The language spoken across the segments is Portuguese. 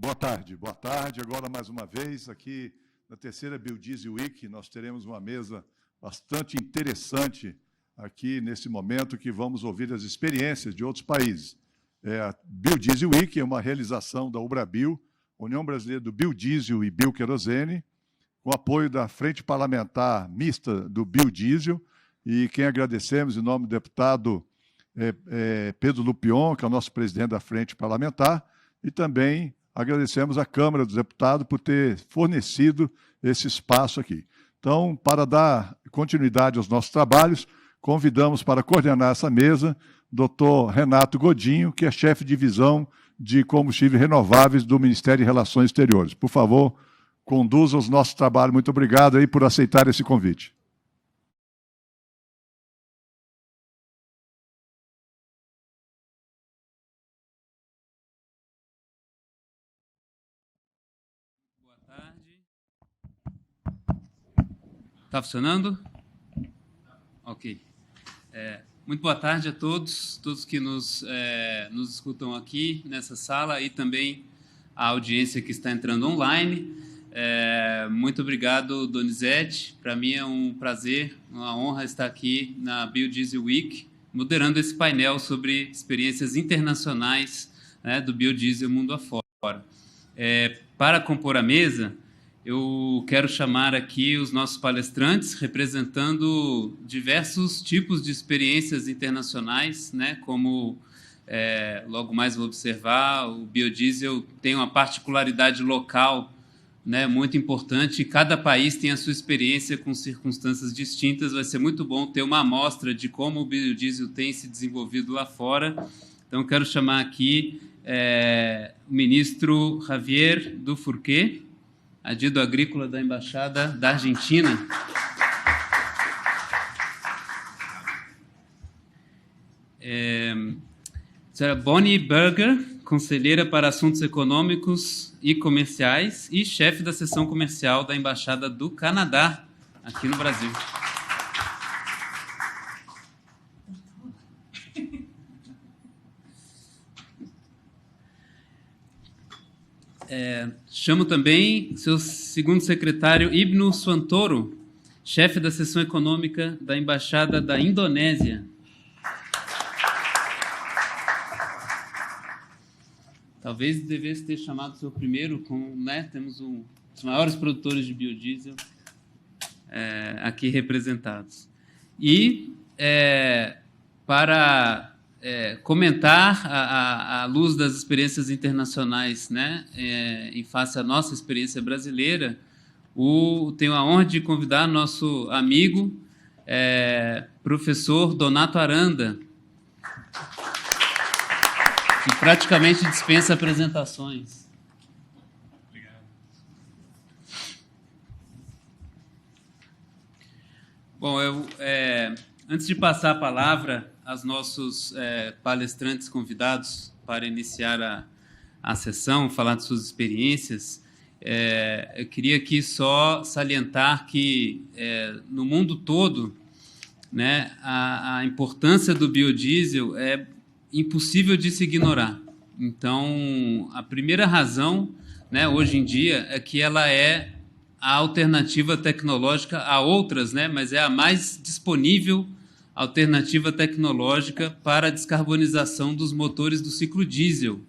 Boa tarde, boa tarde. Agora, mais uma vez, aqui na terceira Biodiesel Week, nós teremos uma mesa bastante interessante aqui nesse momento, que vamos ouvir as experiências de outros países. A Biodiesel Week é uma realização da Ubrabio, União Brasileira do Biodiesel e Bioquerosene, com apoio da Frente Parlamentar Mista do Biodiesel, e quem agradecemos em nome do deputado Pedro Lupion, que é o nosso presidente da Frente Parlamentar, e também agradecemos à Câmara dos Deputados por ter fornecido esse espaço aqui. Então, para dar continuidade aos nossos trabalhos, convidamos para coordenar essa mesa o doutor Renato Godinho, que é chefe de divisão de combustíveis renováveis do Ministério de Relações Exteriores. Por favor, conduza os nossos trabalhos. Muito obrigado aí por aceitar esse convite. Boa tarde. Está funcionando? Ok. Muito boa tarde a todos que nos escutam aqui nessa sala e também a audiência que está entrando online. Muito obrigado, Donizete. Para mim é um prazer, uma honra estar aqui na Biodiesel Week, moderando esse painel sobre experiências internacionais, né, do biodiesel mundo afora. Para compor a mesa, eu quero chamar aqui os nossos palestrantes, representando diversos tipos de experiências internacionais, né, como logo mais vou observar, o biodiesel tem uma particularidade local, né, muito importante. Cada país tem a sua experiência com circunstâncias distintas. Vai ser muito bom ter uma amostra de como o biodiesel tem se desenvolvido lá fora. Então, quero chamar aqui o ministro Javier Dufourqué, adido agrícola da Embaixada da Argentina. Senhora Bonnie Berger, conselheira para assuntos econômicos e comerciais e chefe da seção comercial da Embaixada do Canadá, aqui no Brasil. Chamo também seu segundo secretário, Ibnu Suantoro, chefe da seção econômica da Embaixada da Indonésia. Talvez devesse ter chamado o seu primeiro, né? Temos os maiores produtores de biodiesel aqui representados. E para comentar à luz das experiências internacionais, né, em face à nossa experiência brasileira, tenho a honra de convidar nosso amigo, professor Donato Aranda, que praticamente dispensa apresentações. Obrigado. Bom, antes de passar a palavra aos nossos palestrantes convidados para iniciar a sessão, falar de suas experiências, eu queria aqui só salientar que no mundo todo, né, a importância do biodiesel é impossível de se ignorar. Então, a primeira razão, né, hoje em dia, é que ela é a alternativa tecnológica a outras, né, mas é a mais disponível alternativa tecnológica para a descarbonização dos motores do ciclo diesel.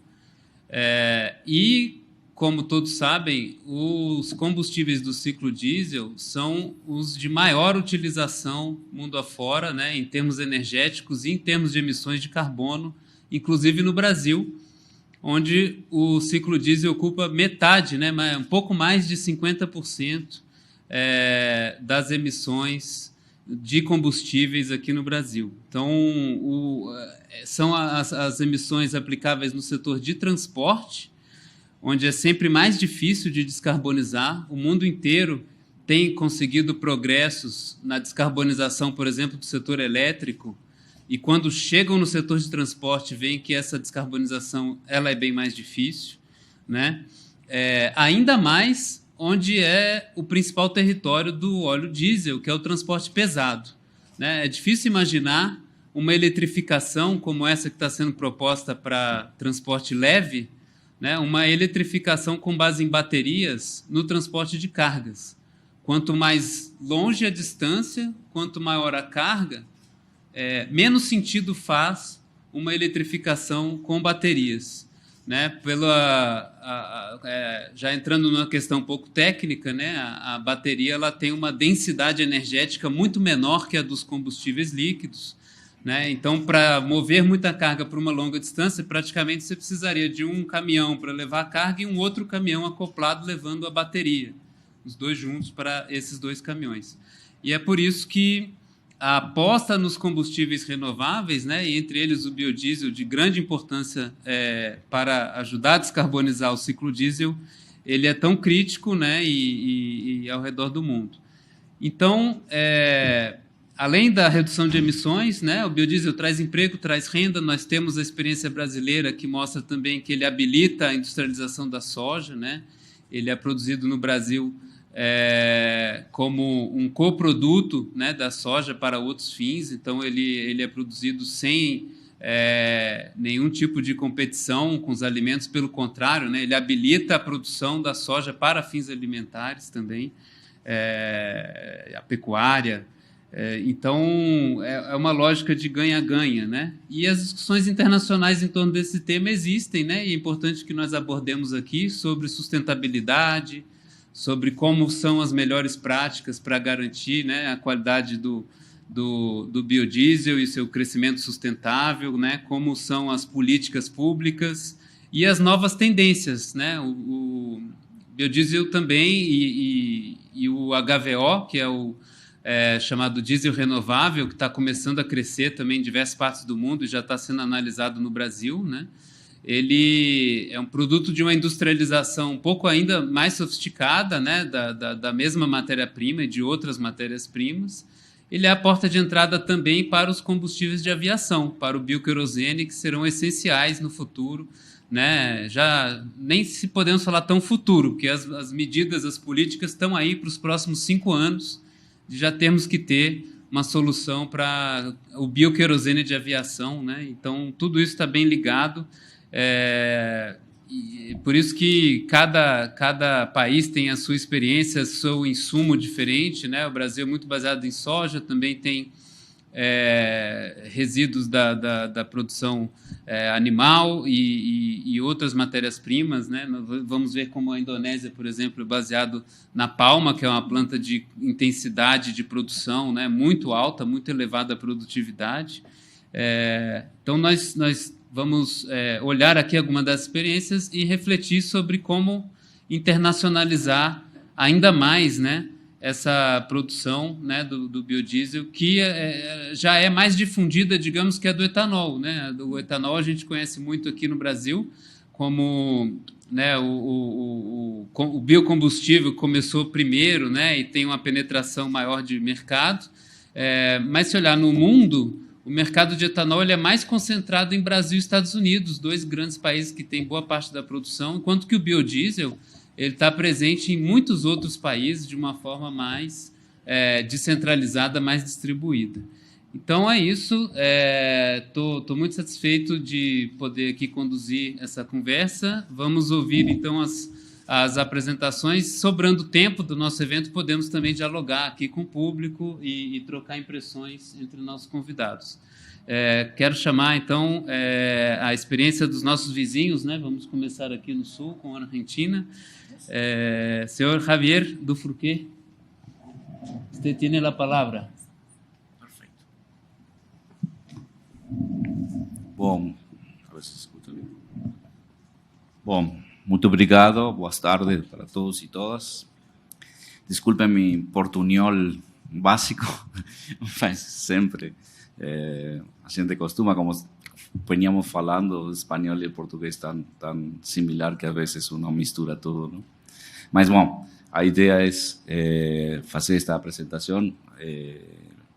E, como todos sabem, os combustíveis do ciclo diesel são os de maior utilização mundo afora, né, em termos energéticos e em termos de emissões de carbono, inclusive no Brasil, onde o ciclo diesel ocupa metade, né, um pouco mais de 50% das emissões de combustíveis aqui no Brasil. Então, são as emissões aplicáveis no setor de transporte, onde é sempre mais difícil de descarbonizar. O mundo inteiro tem conseguido progressos na descarbonização, por exemplo, do setor elétrico, e quando chegam no setor de transporte, veem que essa descarbonização ela é bem mais difícil, né? Ainda mais onde é o principal território do óleo diesel, que é o transporte pesado, né? É difícil imaginar uma eletrificação como essa que está sendo proposta para transporte leve, né, uma eletrificação com base em baterias no transporte de cargas. Quanto mais longe a distância, quanto maior a carga, menos sentido faz uma eletrificação com baterias. Né? Já entrando numa questão um pouco técnica, né? A bateria ela tem uma densidade energética muito menor que a dos combustíveis líquidos. Né? Então, para mover muita carga por uma longa distância, praticamente você precisaria de um caminhão para levar a carga e um outro caminhão acoplado levando a bateria, os dois juntos para esses dois caminhões. E é por isso que a aposta nos combustíveis renováveis, né, e entre eles o biodiesel, de grande importância para ajudar a descarbonizar o ciclo diesel, ele é tão crítico, né, e ao redor do mundo. Então, além da redução de emissões, né, o biodiesel traz emprego, traz renda. Nós temos a experiência brasileira que mostra também que ele habilita a industrialização da soja, né? Ele é produzido no Brasil como um coproduto, né, da soja para outros fins, então ele é produzido sem nenhum tipo de competição com os alimentos, pelo contrário, né, ele habilita a produção da soja para fins alimentares também, a pecuária. Então, é uma lógica de ganha-ganha, né? E as discussões internacionais em torno desse tema existem, né? E é importante que nós abordemos aqui sobre sustentabilidade, sobre como são as melhores práticas para garantir, né, a qualidade do biodiesel e seu crescimento sustentável, né, como são as políticas públicas e as novas tendências. Né, o biodiesel também e o HVO, que é o chamado diesel renovável, que está começando a crescer também em diversas partes do mundo e já está sendo analisado no Brasil, né? Ele é um produto de uma industrialização um pouco ainda mais sofisticada, né, da mesma matéria-prima e de outras matérias-primas. Ele é a porta de entrada também para os combustíveis de aviação, para o bioquerosene, que serão essenciais no futuro. Né? Já nem se podemos falar tão futuro, porque as medidas, as políticas estão aí para os próximos 5 anos, de já termos que ter uma solução para o bioquerosene de aviação. Né? Então, tudo isso está bem ligado. E por isso que cada país tem a sua experiência, seu insumo diferente, né? O Brasil é muito baseado em soja, também tem resíduos da produção animal e outras matérias-primas, né? Vamos ver como a Indonésia, por exemplo, é baseado na palma, que é uma planta de intensidade de produção, né, muito alta, muito elevada a produtividade. Então, nós vamos olhar aqui algumas das experiências e refletir sobre como internacionalizar ainda mais, né, essa produção, né, do biodiesel, que já é mais difundida, digamos, que a do etanol. Né? O etanol a gente conhece muito aqui no Brasil como, né, o biocombustível começou primeiro, né, e tem uma penetração maior de mercado, mas se olhar no mundo, o mercado de etanol ele é mais concentrado em Brasil e Estados Unidos, 2 grandes países que têm boa parte da produção, enquanto que o biodiesel ele está presente em muitos outros países de uma forma mais descentralizada, mais distribuída. Então, é isso. Estou muito satisfeito de poder aqui conduzir essa conversa. Vamos ouvir, então, as apresentações. Sobrando tempo do nosso evento, podemos também dialogar aqui com o público e trocar impressões entre nossos convidados. Quero chamar, então, a experiência dos nossos vizinhos, né? Vamos começar aqui no Sul, com a Argentina. Senhor Javier Dufurqué, você tem a palavra. Perfeito. Bom, a ver se escuta bem. Bom, muito obrigado, boas tardes para todos e todas. Desculpem mi portuñol básico, mas sempre a gente costuma, como veníamos falando, espanhol e português tan similar que a vezes uno mistura tudo, não? Mas, bom, a ideia é fazer esta apresentação.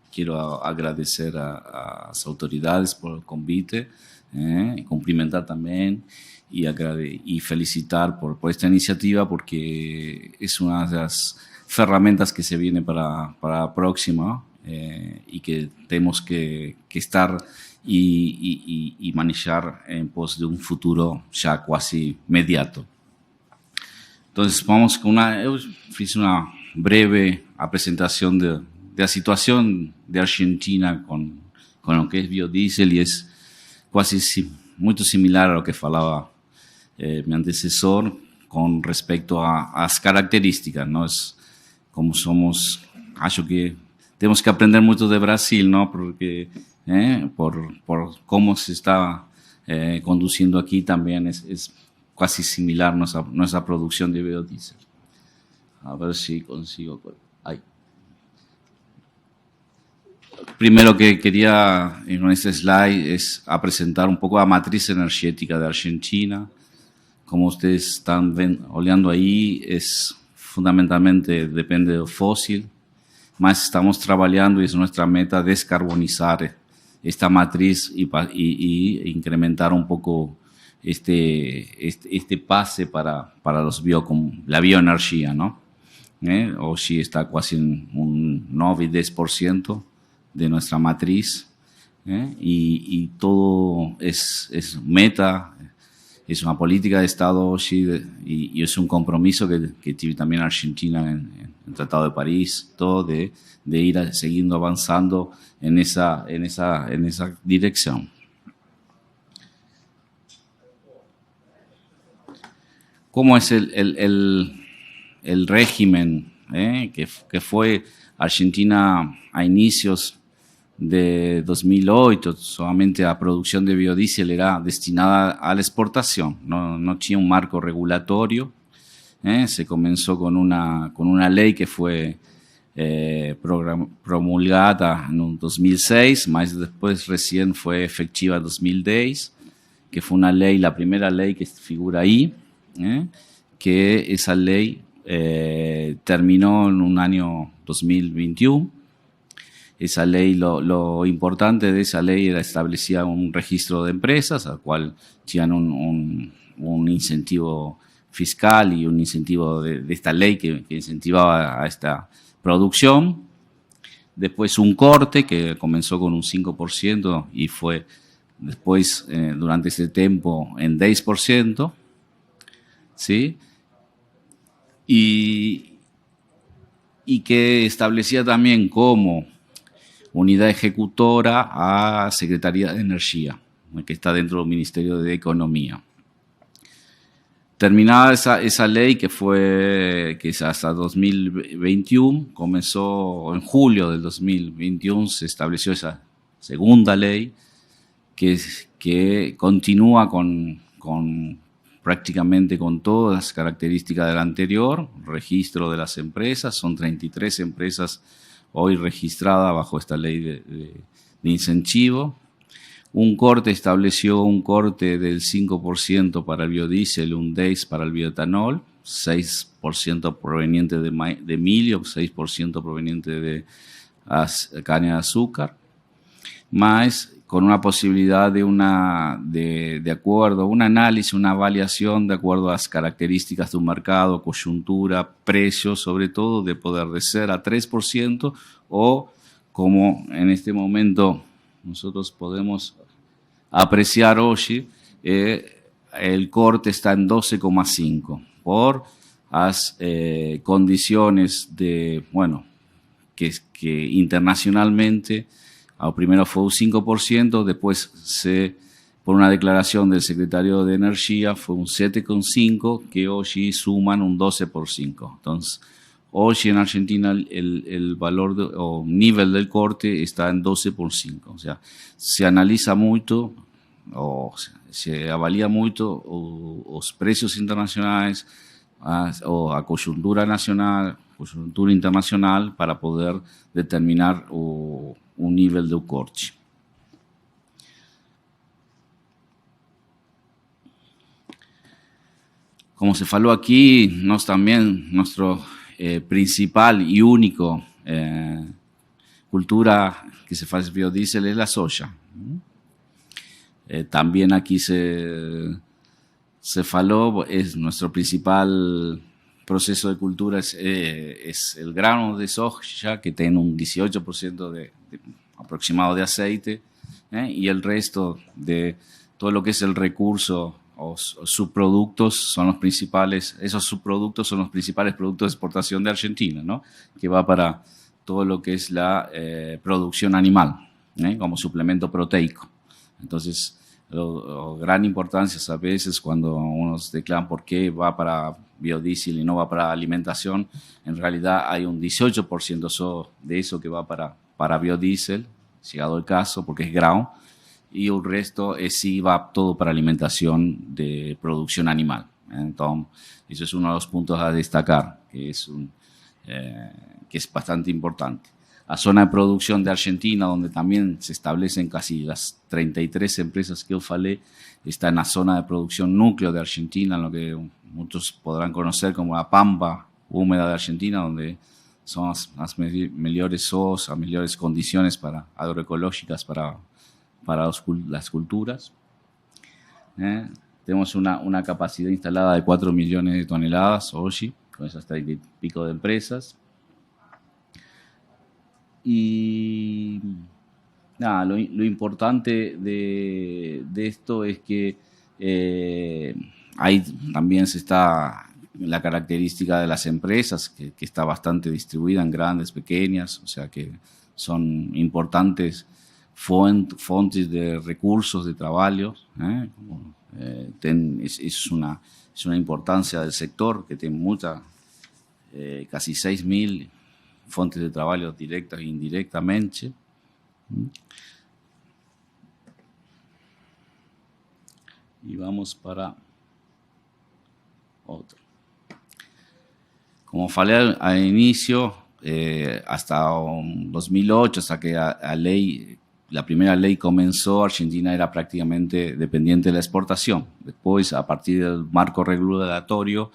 Quero agradecer às autoridades por convite, e cumprimentar também e felicitar por esta iniciativa, porque é uma das ferramentas que se viene para a próxima, y que tenemos que estar y manejar en pos de un futuro ya casi inmediato. Entonces, vamos con yo hice una breve presentación de la situación de Argentina con lo que es biodiesel, y es casi muy similar a lo que falaba mi antecesor con respecto a las características, ¿no? Es como somos, acho que tenemos que aprender mucho de Brasil, ¿no? Porque por cómo se está conduciendo aquí también es casi similar nuestra producción de biodiesel. A ver si consigo. Ahí. Primero que quería en este slide es presentar un poco la matriz energética de Argentina. Como ustedes están oleando ahí, es fundamentalmente depende del fósil, mas estamos trabajando y es nuestra meta descarbonizar esta matriz y incrementar un poco este pase para la bioenergía, ¿no? Hoy está casi en un 9-10% de nuestra matriz, y todo es meta, es una política de Estado hoy, y es un compromiso que tiene también Argentina en el Tratado de París, todo de ir siguiendo avanzando en esa dirección. ¿Cómo es el régimen que fue Argentina a inicios de 2008? Solamente la producción de biodiesel era destinada a la exportación, no tenía un marco regulatorio. Se comenzó con una ley que fue promulgada en 2006, más después recién fue efectiva en 2010, que fue la primera ley que figura ahí, que esa ley terminó en un año 2021. Esa ley, lo importante de esa ley era establecía un registro de empresas, al cual tenían un incentivo fiscal y un incentivo de esta ley que incentivaba a esta producción. Después un corte que comenzó con un 5% y fue después, durante ese tiempo, en 10%. ¿Sí? Y que establecía también como unidad ejecutora a Secretaría de Energía, que está dentro del Ministerio de Economía. Terminada esa ley, que es hasta 2021, comenzó en julio del 2021, se estableció esa segunda ley que continúa prácticamente con todas las características de la anterior. Registro de las empresas, son 33 empresas hoy registradas bajo esta ley de incentivo. Estableció un corte del 5% para el biodiesel, un 10% para el bioetanol, 6% proveniente de milio, 6% proveniente de caña de azúcar, más con una posibilidad de acuerdo, un análisis, una avaliación de acuerdo a las características de un mercado, coyuntura, precios, sobre todo, de poder de ser a 3%, o como en este momento nosotros podemos apreciar hoy, el corte está en 12,5% por las condiciones que internacionalmente. Primero fue un 5%, después por una declaración del secretario de Energía fue un 7,5%, que hoy suman un 12%. Entonces, hoy en Argentina el valor o nivel del corte está en 12,5%. O sea, se analiza mucho o se avalía mucho los precios internacionales o a coyuntura nacional, coyuntura internacional, para poder determinar un nivel de corte. Como se faló aquí, nuestro principal y único cultura que se hace biodiesel es la soya. También aquí se faló, es nuestro principal proceso de cultura es el grano de soja, que tiene un 18% aproximado de aceite, y el resto de todo lo que es el recurso o subproductos son los principales, esos subproductos son los principales productos de exportación de Argentina, ¿no? Que va para todo lo que es la producción animal, como suplemento proteico. Entonces, gran importancia a veces cuando unos declaran por qué va para biodiesel y no va para alimentación, en realidad hay un 18% de eso que va para biodiesel, llegado el caso, porque es grano, y el resto sí va todo para alimentación de producción animal. Entonces, eso es uno de los puntos a destacar, que es bastante importante. La zona de producción de Argentina, donde también se establecen casi las 33 empresas que yo falé, está en la zona de producción núcleo de Argentina, en lo que muchos podrán conocer como la pampa húmeda de Argentina, donde son las mejores zonas, las mejores condiciones agroecológicas para las culturas. Tenemos una capacidad instalada de 4 millones de toneladas hoy, con esas 30 y pico de empresas. Y nada, lo importante de esto es que ahí también se está la característica de las empresas, que está bastante distribuida en grandes, pequeñas, o sea que son importantes fuentes de recursos de trabajo. Es una importancia del sector que tiene casi 6.000 fuentes de trabajo directas e indirectamente. Y vamos para otro. Como falé al inicio, hasta 2008, hasta que la primera ley comenzó, Argentina era prácticamente dependiente de la exportación. Después, a partir del marco regulatorio,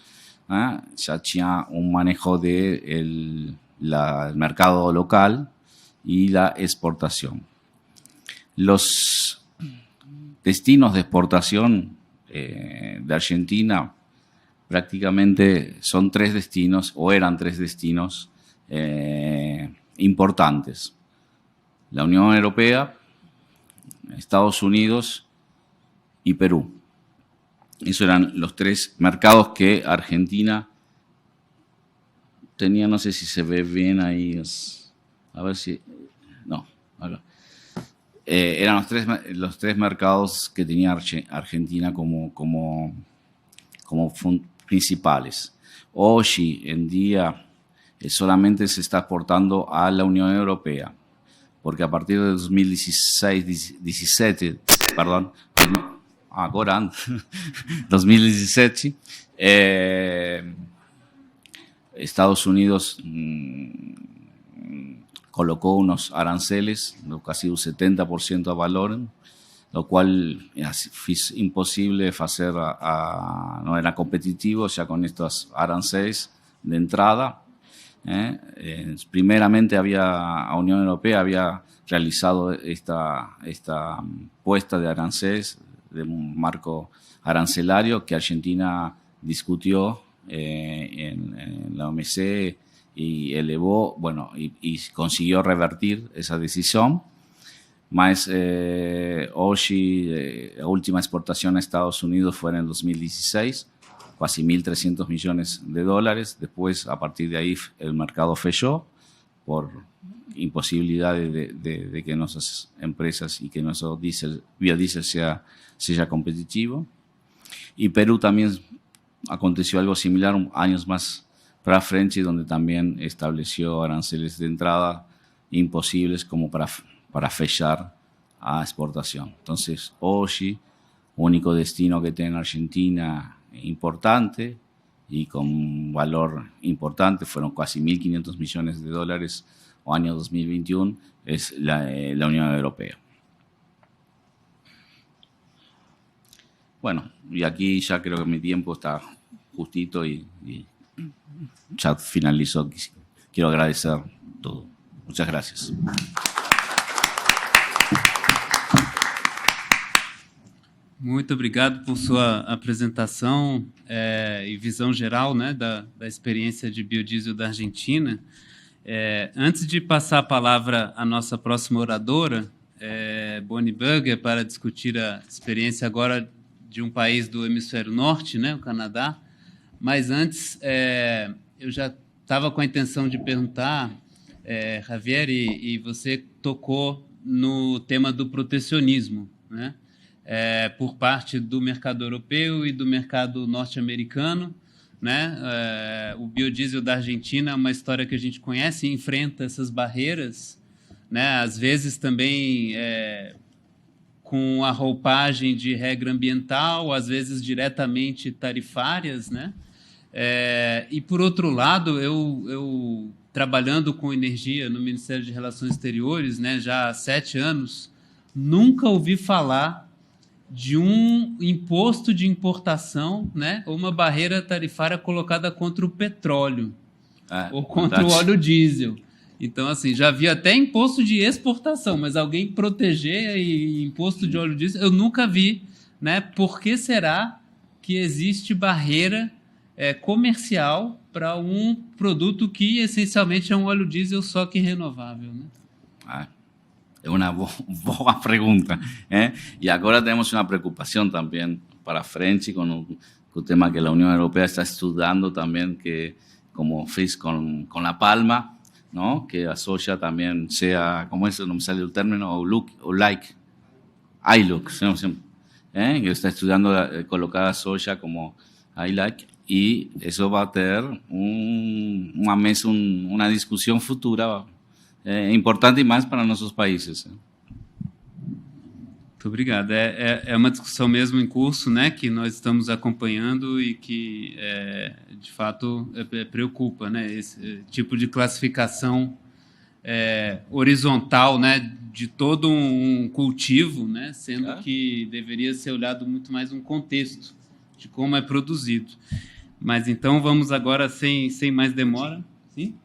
ya hacía un manejo del mercado local y la exportación. Los destinos de exportación de Argentina prácticamente son 3 destinos, o eran 3 destinos importantes. La Unión Europea, Estados Unidos y Perú. Esos eran los 3 mercados que Argentina tenía. No sé si se ve bien ahí. A ver si... No, acá. Eran los tres mercados que tenía Argentina como principales. Hoy en día solamente se está exportando a la Unión Europea, porque a partir de 2017, 2017, Estados Unidos colocó unos aranceles, casi un 70% a valor, lo cual es imposible hacer, no era competitivo ya con estos aranceles de entrada. Primeramente la Unión Europea había realizado esta puesta de aranceles, de un marco arancelario que Argentina discutió en la OMC y elevó, y consiguió revertir esa decisión. Más hoy, la última exportación a Estados Unidos fue en el 2016, casi 1.300 millones de dólares. Después, a partir de ahí, el mercado falló por imposibilidad de que nuestras empresas y que nuestro biodiesel sea competitivo. Y Perú también aconteció algo similar años más para frente, donde también estableció aranceles de entrada imposibles como para fallar a exportación. Entonces, hoy, único destino que tiene Argentina importante y con valor importante, fueron casi 1.500 millones de dólares o año 2021, es la Unión Europea. Bueno, y aquí ya creo que mi tiempo está justito y ya finalizo. Quiero agradecer todo. Muchas gracias. Muito obrigado por sua apresentação e visão geral, né, da experiência de biodiesel da Argentina. Antes de passar a palavra à nossa próxima oradora, Bonnie Burger, para discutir a experiência agora de um país do hemisfério norte, né, o Canadá. Mas antes, eu já estava com a intenção de perguntar, Javier, e você tocou no tema do protecionismo, né, por parte do mercado europeu e do mercado norte-americano, né? O biodiesel da Argentina é uma história que a gente conhece e enfrenta essas barreiras, né? Às vezes também com a roupagem de regra ambiental, às vezes diretamente tarifárias, né? E, por outro lado, eu trabalhando com energia no Ministério de Relações Exteriores, né, já há 7 anos, nunca ouvi falar de um imposto de importação, né, ou uma barreira tarifária colocada contra o petróleo ou contra o óleo diesel. Então, assim, já havia até imposto de exportação, mas alguém proteger imposto de óleo diesel, eu nunca vi, né? Por que será que existe barreira comercial para um produto que essencialmente é um óleo diesel só que renovável, né? É uma boa pergunta. E agora temos uma preocupação também para frente com o tema que a União Europeia está estudando também, que como fez com a palma, ¿no? Que a soja também seja, como é, não me sale o término, ILUC, que está estudando colocar a soja como ILUC, e isso vai ter uma discussão futura importante mais para nossos países. Muito obrigado. É uma discussão mesmo em curso, né, que nós estamos acompanhando e que, de fato, preocupa, né, esse tipo de classificação horizontal, né, de todo um cultivo, né, sendo que deveria ser olhado muito mais um contexto de como é produzido. Mas então vamos agora, sem mais demora. Sim?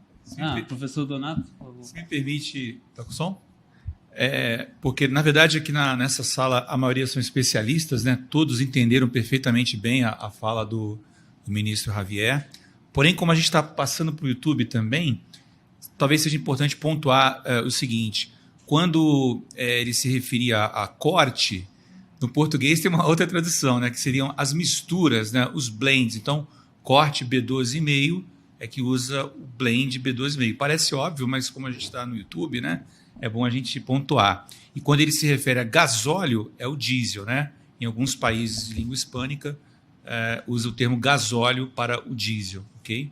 Professor Donato, por favor. Se me permite, está com som? Porque, na verdade, aqui nessa sala, a maioria são especialistas, né? Todos entenderam perfeitamente bem a fala do ministro Javier. Porém, como a gente está passando para o YouTube também, talvez seja importante pontuar o seguinte: quando ele se referia a corte, no português tem uma outra tradução, né? Que seriam as misturas, né? Os blends. Então, corte B12,5 é que usa o blend B12,5. Parece óbvio, mas como a gente está no YouTube, né? É bom a gente pontuar. E quando ele se refere a gasóleo, é o diesel, né? Em alguns países de língua hispânica, usa o termo gasóleo para o diesel, ok?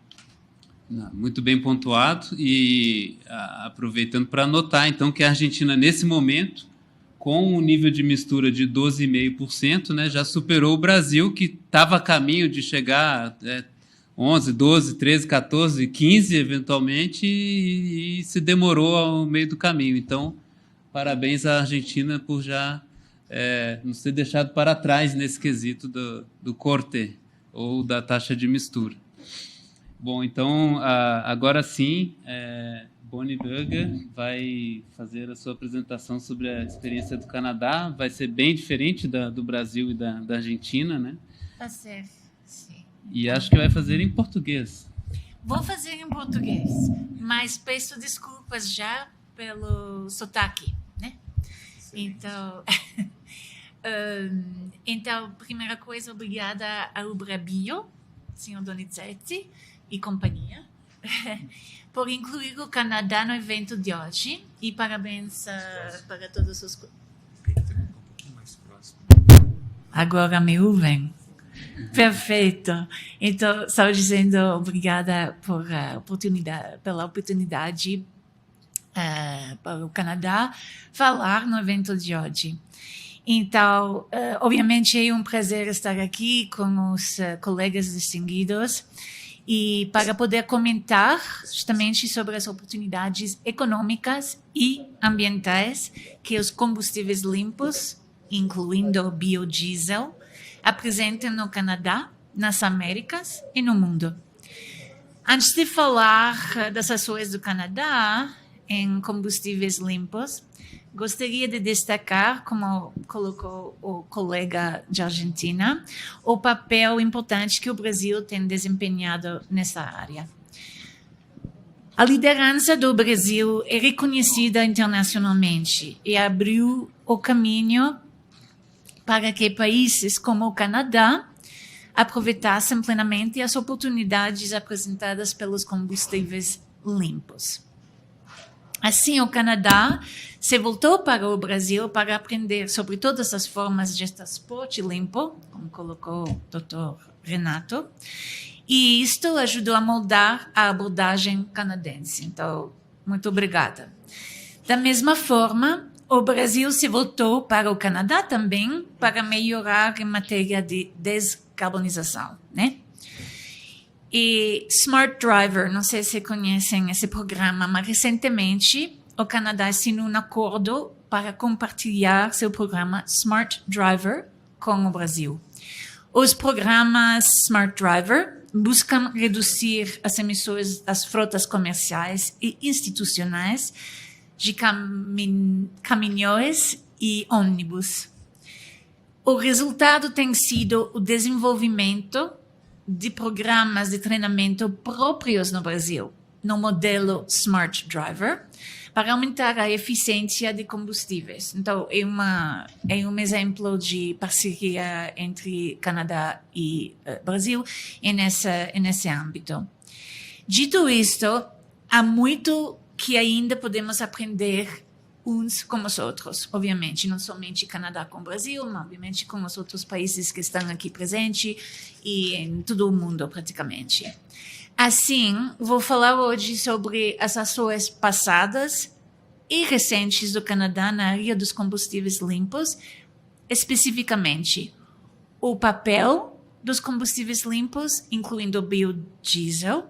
Muito bem pontuado. E aproveitando para anotar, então, que a Argentina, nesse momento, com um nível de mistura de 12,5%, né, já superou o Brasil, que estava a caminho de chegar 11, 12, 13, 14, 15, eventualmente, e se demorou ao meio do caminho. Então, parabéns à Argentina por já nos ter deixado para trás nesse quesito do corte, ou da taxa de mistura. Bom, então, agora sim, Bonnie Burger vai fazer a sua apresentação sobre a experiência do Canadá. Vai ser bem diferente do Brasil e da Argentina, né? Vai ser, sim. E acho que vai fazer em português. Vou fazer em português, mas peço desculpas já pelo sotaque, né? Então, então, primeira coisa, obrigada ao Brabio, senhor Donizetti e companhia, por incluir o Canadá no evento de hoje, e parabéns para todos os... Agora me ouvem? Perfeito. Então, estava dizendo obrigada pela oportunidade para o Canadá falar no evento de hoje. Então, obviamente é um prazer estar aqui com os colegas distinguidos e para poder comentar justamente sobre as oportunidades econômicas e ambientais que os combustíveis limpos, incluindo o biodiesel, apresentam no Canadá, nas Américas e no mundo. Antes de falar das ações do Canadá em combustíveis limpos, gostaria de destacar, como colocou o colega de Argentina, o papel importante que o Brasil tem desempenhado nessa área. A liderança do Brasil é reconhecida internacionalmente e abriu o caminho para que países como o Canadá aproveitassem plenamente as oportunidades apresentadas pelos combustíveis limpos. Assim, o Canadá se voltou para o Brasil para aprender sobre todas as formas de transporte limpo, como colocou o Dr. Renato, e isto ajudou a moldar a abordagem canadense. Então, muito obrigada. Da mesma forma, o Brasil se voltou para o Canadá também para melhorar em matéria de descarbonização, né? E Smart Driver, não sei se conhecem esse programa, mas recentemente o Canadá assinou um acordo para compartilhar seu programa Smart Driver com o Brasil. Os programas Smart Driver buscam reduzir as emissões das frotas comerciais e institucionais de caminhões e ônibus. O resultado tem sido o desenvolvimento de programas de treinamento próprios no Brasil, no modelo Smart Driver, para aumentar a eficiência de combustíveis. Então, é um exemplo de parceria entre Canadá e Brasil nesse âmbito. Dito isto, há muito que ainda podemos aprender uns com os outros, obviamente, não somente Canadá com o Brasil, mas obviamente com os outros países que estão aqui presentes e em todo o mundo praticamente. Assim, vou falar hoje sobre as ações passadas e recentes do Canadá na área dos combustíveis limpos, especificamente o papel dos combustíveis limpos, incluindo o biodiesel,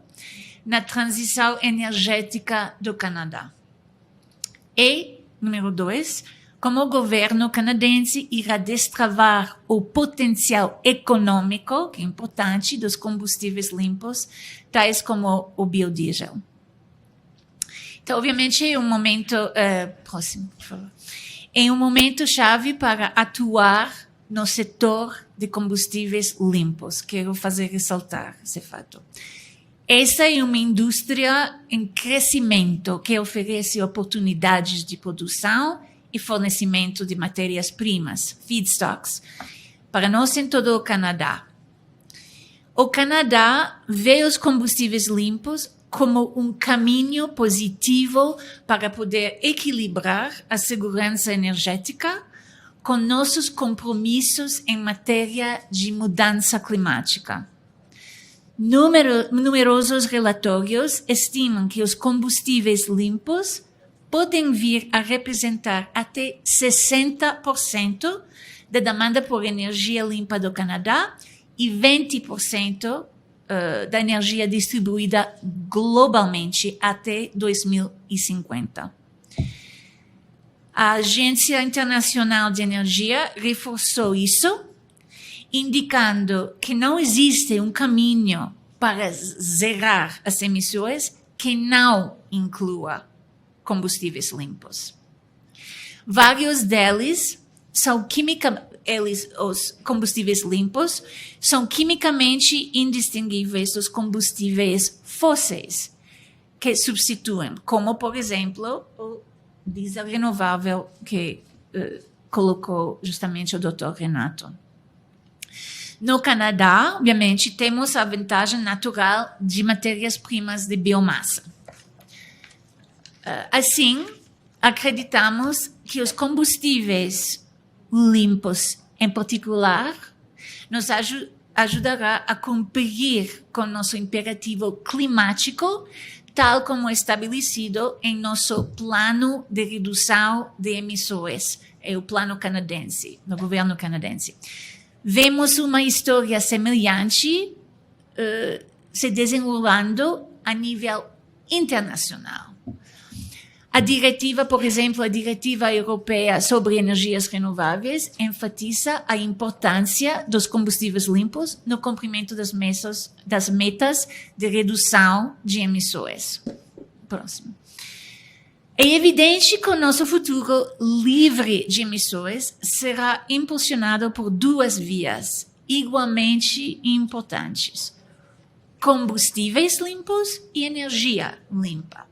na transição energética do Canadá. E número 2, como o governo canadense irá destravar o potencial econômico, que é importante, dos combustíveis limpos, tais como o biodiesel. Então, obviamente, é um momento... próximo, por favor. É um momento chave para atuar no setor de combustíveis limpos. Quero fazer ressaltar esse fato. Essa é uma indústria em crescimento que oferece oportunidades de produção e fornecimento de matérias-primas, feedstocks, para nós em todo o Canadá. O Canadá vê os combustíveis limpos como um caminho positivo para poder equilibrar a segurança energética com nossos compromissos em matéria de mudança climática. Numerosos relatórios estimam que os combustíveis limpos podem vir a representar até 60% da demanda por energia limpa do Canadá e 20% da energia distribuída globalmente até 2050. A Agência Internacional de Energia reforçou isso, indicando que não existe um caminho para zerar as emissões que não inclua combustíveis limpos. Vários deles são os combustíveis limpos são quimicamente indistinguíveis dos combustíveis fósseis que substituem, como, por exemplo, o diesel renovável que colocou justamente o Dr. Renato. No Canadá, obviamente, temos a vantagem natural de matérias-primas de biomassa. Assim, acreditamos que os combustíveis limpos, em particular, nos ajudará a cumprir com nosso imperativo climático, tal como estabelecido em nosso plano de redução de emissões, é o plano canadense, do governo canadense. Vemos uma história semelhante se desenrolando a nível internacional. A diretiva, por exemplo, a diretiva europeia sobre energias renováveis enfatiza a importância dos combustíveis limpos no cumprimento das metas de redução de emissões. Próximo. É evidente que o nosso futuro livre de emissões será impulsionado por duas vias igualmente importantes: combustíveis limpos e energia limpa.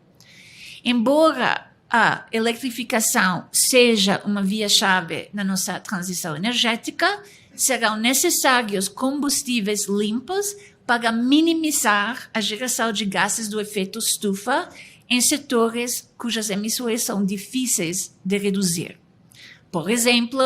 Embora a eletrificação seja uma via-chave na nossa transição energética, serão necessários combustíveis limpos para minimizar a geração de gases do efeito estufa em setores cujas emissões são difíceis de reduzir. Por exemplo,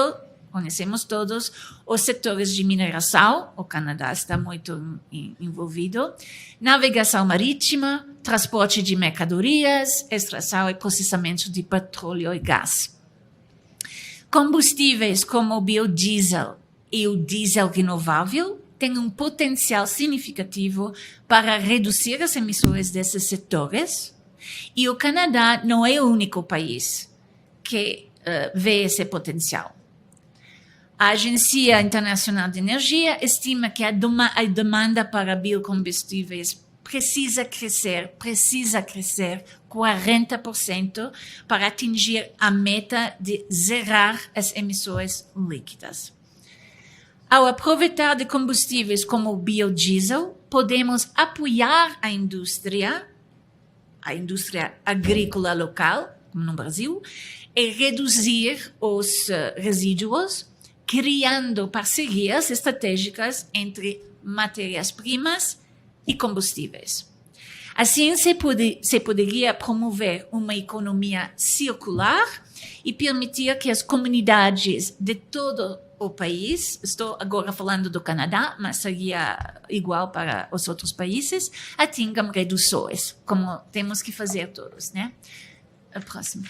conhecemos todos os setores de mineração, o Canadá está muito envolvido, navegação marítima, transporte de mercadorias, extração e processamento de petróleo e gás. Combustíveis como o biodiesel e o diesel renovável têm um potencial significativo para reduzir as emissões desses setores, e o Canadá não é o único país que vê esse potencial. A Agência Internacional de Energia estima que a demanda para biocombustíveis precisa crescer 40% para atingir a meta de zerar as emissões líquidas. Ao aproveitar de combustíveis como o biodiesel, podemos apoiar a indústria agrícola local, como no Brasil, e reduzir os resíduos, criando parcerias estratégicas entre matérias-primas e combustíveis. Assim, se poderia promover uma economia circular e permitir que as comunidades de todo o país, estou agora falando do Canadá, mas seria igual para os outros países, atingam reduções, como temos que fazer todos, né? A próxima.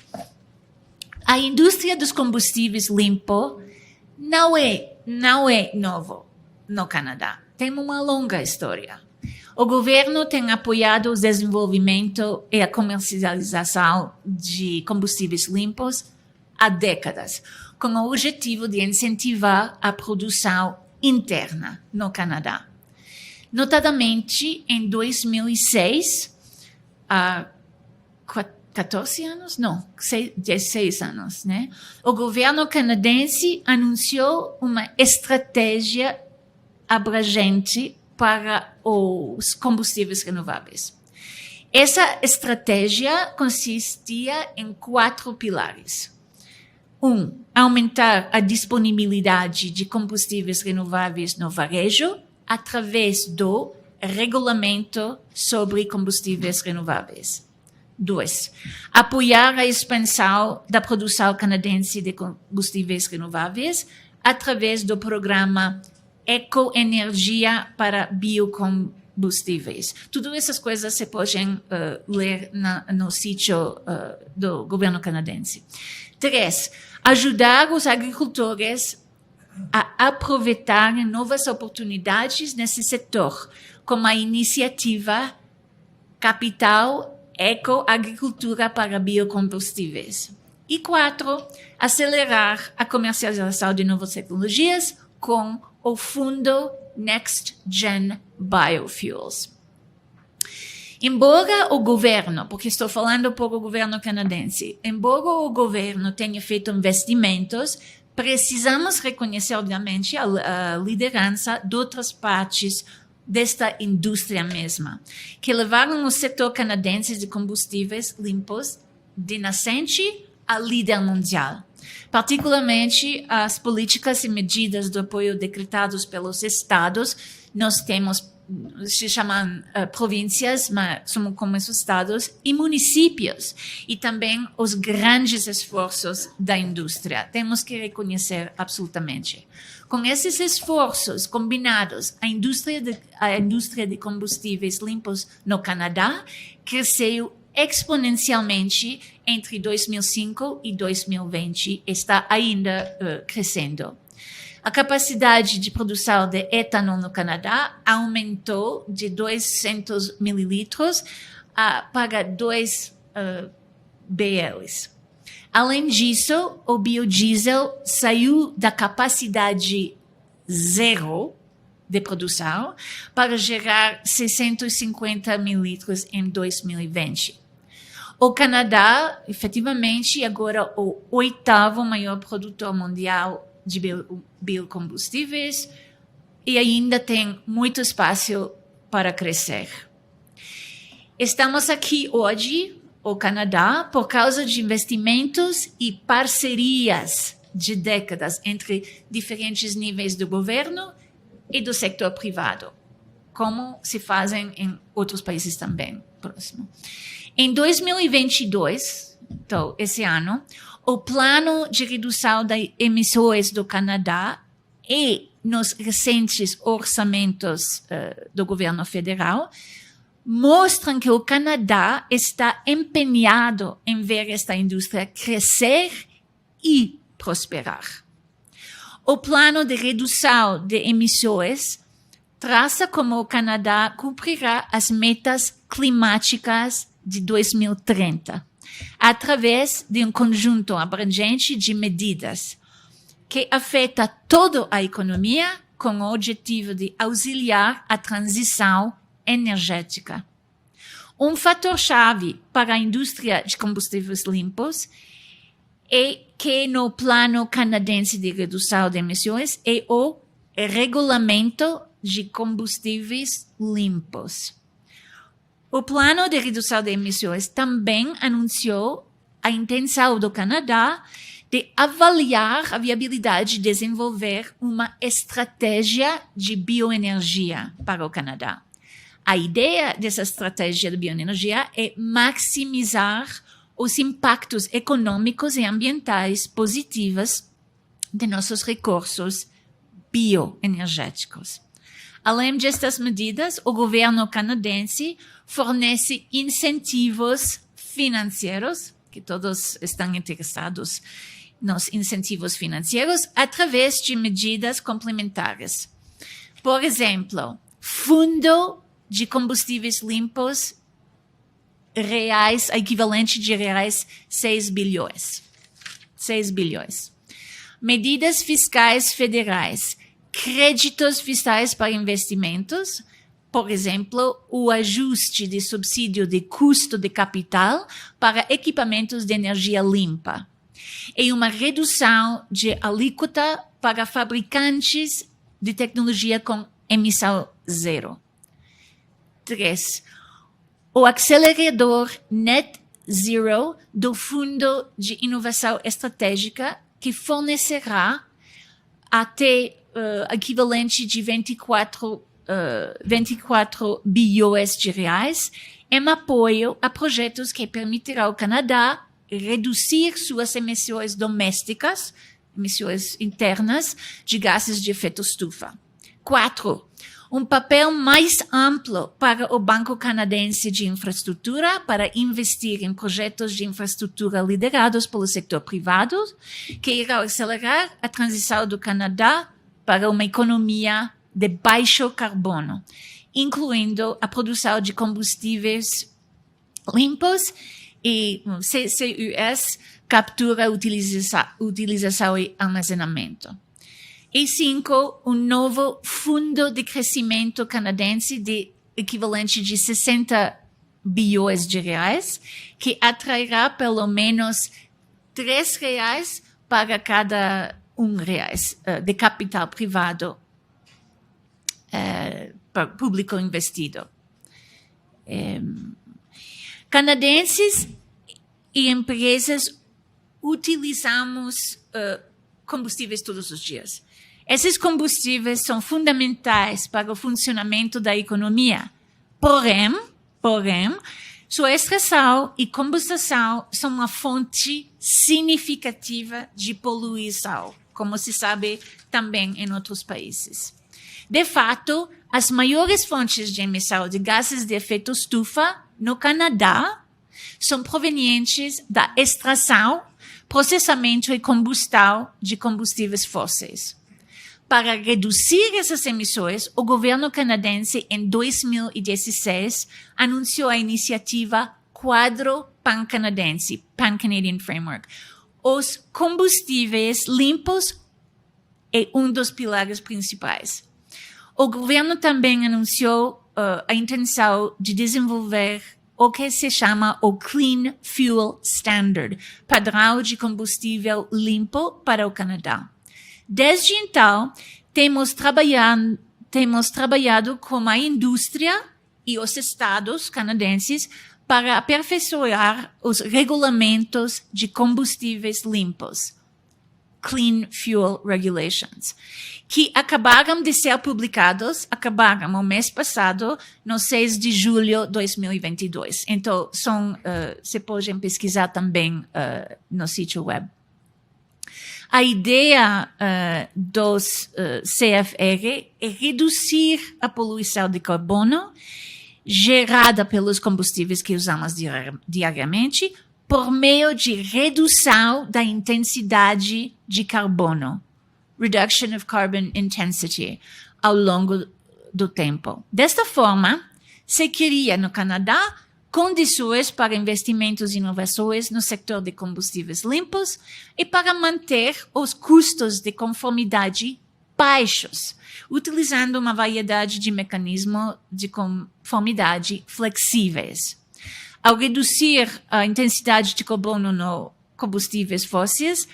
A indústria dos combustíveis limpos não é novo no Canadá. Tem uma longa história. O governo tem apoiado o desenvolvimento e a comercialização de combustíveis limpos há décadas, com o objetivo de incentivar a produção interna no Canadá. Notadamente, em 2006, há 14 anos? Não, 16 anos, né? O governo canadense anunciou uma estratégia abrangente para os combustíveis renováveis. Essa estratégia consistia em 4 pilares. 1. Aumentar a disponibilidade de combustíveis renováveis no varejo através do regulamento sobre combustíveis renováveis. 2. Apoiar a expansão da produção canadense de combustíveis renováveis através do programa Ecoenergia para Biocombustíveis. Todas essas coisas se podem ler no sítio do governo canadense. 3. Ajudar os agricultores a aproveitar novas oportunidades nesse setor, como a iniciativa Capital Ecoagricultura para Biocombustíveis. E 4. Acelerar a comercialização de novas tecnologias com o fundo Next Gen Biofuels. Embora o governo, porque estou falando por o governo canadense, embora o governo tenha feito investimentos, precisamos reconhecer, obviamente, a liderança de outras partes desta indústria mesma, que levaram o setor canadense de combustíveis limpos de nascente a líder mundial. Particularmente as políticas e medidas de apoio decretados pelos estados, nós temos, se chamam províncias, mas são como os estados, e municípios, e também os grandes esforços da indústria. Temos que reconhecer absolutamente. Com esses esforços combinados, a indústria de combustíveis limpos no Canadá cresceu exponencialmente entre 2005 e 2020, está ainda crescendo. A capacidade de produção de etanol no Canadá aumentou de 200 mililitros para 2 BLs. Além disso, o biodiesel saiu da capacidade zero de produção para gerar 650 mililitros em 2020. O Canadá, efetivamente, agora é o 8º maior produtor mundial de biocombustíveis e ainda tem muito espaço para crescer. Estamos aqui hoje, o Canadá, por causa de investimentos e parcerias de décadas entre diferentes níveis do governo e do setor privado, como se fazem em outros países também, próximo. Em 2022, então, esse ano, o plano de redução das emissões do Canadá e nos recentes orçamentos do governo federal mostram que o Canadá está empenhado em ver esta indústria crescer e prosperar. O plano de redução de emissões traça como o Canadá cumprirá as metas climáticas de 2030, através de um conjunto abrangente de medidas que afeta toda a economia com o objetivo de auxiliar a transição energética. Um fator-chave para a indústria de combustíveis limpos é que no plano canadense de redução de emissões é o regulamento de combustíveis limpos. O plano de redução de emissões também anunciou a intenção do Canadá de avaliar a viabilidade de desenvolver uma estratégia de bioenergia para o Canadá. A ideia dessa estratégia de bioenergia é maximizar os impactos econômicos e ambientais positivos de nossos recursos bioenergéticos. Além destas medidas, o governo canadense fornece incentivos financeiros, que todos estão interessados nos incentivos financeiros, através de medidas complementares. Por exemplo, Fundo de Combustíveis Limpos reais, equivalente de reais 6 bilhões. 6 bilhões. Medidas fiscais federais, créditos fiscais para investimentos, por exemplo, o ajuste de subsídio de custo de capital para equipamentos de energia limpa, e uma redução de alíquota para fabricantes de tecnologia com emissão zero. 3. O acelerador Net Zero do Fundo de Inovação Estratégica, que fornecerá até equivalente de 24 bilhões de reais em apoio a projetos que permitirá ao Canadá reduzir suas emissões domésticas, emissões internas de gases de efeito estufa. 4. Um papel mais amplo para o Banco Canadense de Infraestrutura para investir em projetos de infraestrutura liderados pelo setor privado, que irá acelerar a transição do Canadá para uma economia de baixo carbono, incluindo a produção de combustíveis limpos e CCUS, captura, utilização e armazenamento. E 5, um novo fundo de crescimento canadense de equivalente de 60 bilhões de reais, que atrairá pelo menos R$3 para cada R$1 de capital privado público investido. Canadenses e empresas utilizamos combustíveis todos os dias. Esses combustíveis são fundamentais para o funcionamento da economia. Porém, sua extração e combustão são uma fonte significativa de poluição, como se sabe também em outros países. De fato, as maiores fontes de emissão de gases de efeito estufa no Canadá são provenientes da extração, processamento e combustão de combustíveis fósseis. Para reduzir essas emissões, o governo canadense, em 2016, anunciou a iniciativa Quadro Pan-Canadense, Pan-Canadian Framework. Os combustíveis limpos é um dos pilares principais. O governo também anunciou a intenção de desenvolver o que se chama o Clean Fuel Standard, padrão de combustível limpo para o Canadá. Desde então, temos trabalhado com a indústria e os estados canadenses para aperfeiçoar os regulamentos de combustíveis limpos, Clean Fuel Regulations, que acabaram de ser publicados, o mês passado, no 6 de julho de 2022. Então, se podem pesquisar também no sítio web. A ideia dos CFR é reduzir a poluição de carbono gerada pelos combustíveis que usamos diariamente por meio de redução da intensidade de carbono, reduction of carbon intensity, ao longo do tempo. Desta forma, se cria no Canadá condições para investimentos e inovações no setor de combustíveis limpos e para manter os custos de conformidade baixos, utilizando uma variedade de mecanismos de conformidade flexíveis. Ao reduzir a intensidade de carbono nos combustíveis fósseis,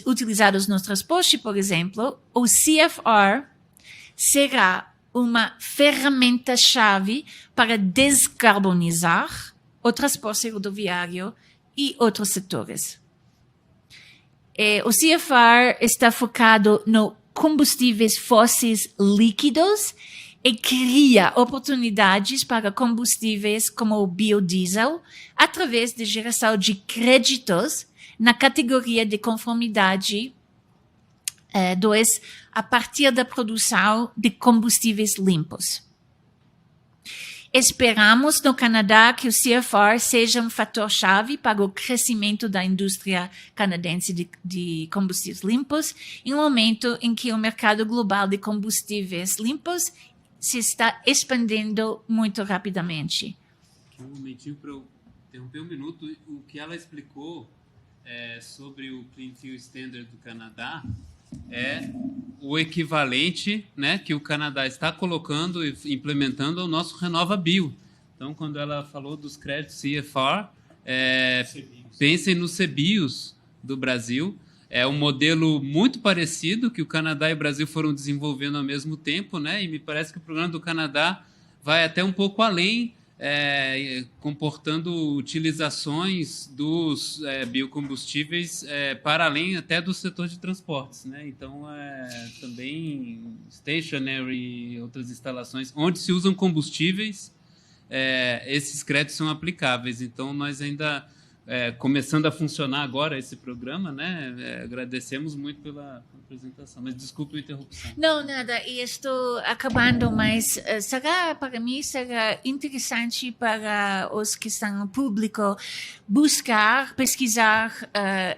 utilizados no transporte, por exemplo, o CFR será uma ferramenta-chave para descarbonizar o transporte rodoviário e outros setores. O CFR está focado no combustíveis fósseis líquidos e cria oportunidades para combustíveis como o biodiesel através de geração de créditos na categoria de conformidade 2 a partir da produção de combustíveis limpos. Esperamos no Canadá que o CFR seja um fator-chave para o crescimento da indústria canadense de combustíveis limpos, em um momento em que o mercado global de combustíveis limpos se está expandindo muito rapidamente. Um momentinho para eu interromper um minuto. O que ela explicou sobre o Clean Fuel Standard do Canadá é o equivalente, né, que o Canadá está colocando e implementando ao nosso RenovaBio. Então, quando ela falou dos créditos CFR, pensem nos CBIOS do Brasil. É um modelo muito parecido que o Canadá e o Brasil foram desenvolvendo ao mesmo tempo, né? E me parece que o programa do Canadá vai até um pouco além, comportando utilizações dos biocombustíveis para além até do setor de transportes, né? Então, também stationary e outras instalações onde se usam combustíveis, esses créditos são aplicáveis. Então, nós ainda começando a funcionar agora esse programa, né? Agradecemos muito pela apresentação, mas desculpe a interrupção. Não, nada, e estou acabando, mas para mim será interessante para os que estão no público pesquisar,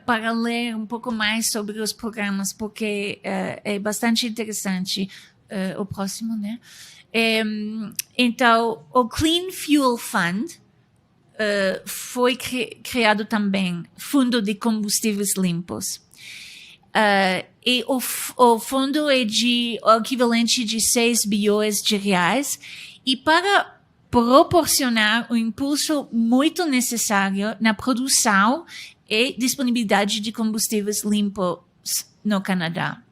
para ler um pouco mais sobre os programas, porque é bastante interessante. O próximo, né? Então, o Clean Fuel Fund foi criado também, Fundo de Combustíveis Limpos. E o fundo é o equivalente de 6 bilhões de reais, e para proporcionar o impulso muito necessário na produção e disponibilidade de combustíveis limpos no Canadá.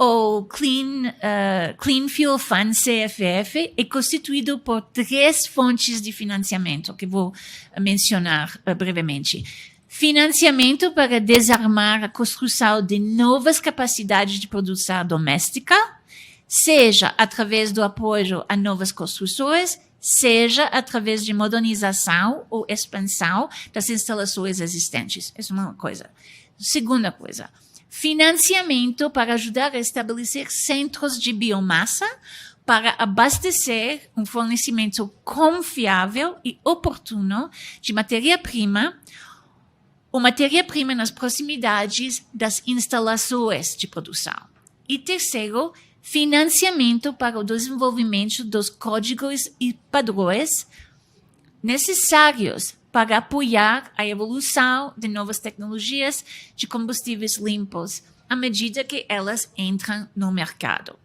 O Clean Fuel Fund, CFF, é constituído por 3 fontes de financiamento, que vou mencionar brevemente. Financiamento para desarmar a construção de novas capacidades de produção doméstica, seja através do apoio a novas construções, seja através de modernização ou expansão das instalações existentes. Essa é uma coisa. Segunda coisa, financiamento para ajudar a estabelecer centros de biomassa para abastecer um fornecimento confiável e oportuno de matéria-prima, ou matéria-prima nas proximidades das instalações de produção. E terceiro, financiamento para o desenvolvimento dos códigos e padrões necessários para apoiar a evolução de novas tecnologias de combustíveis limpos à medida que elas entram no mercado.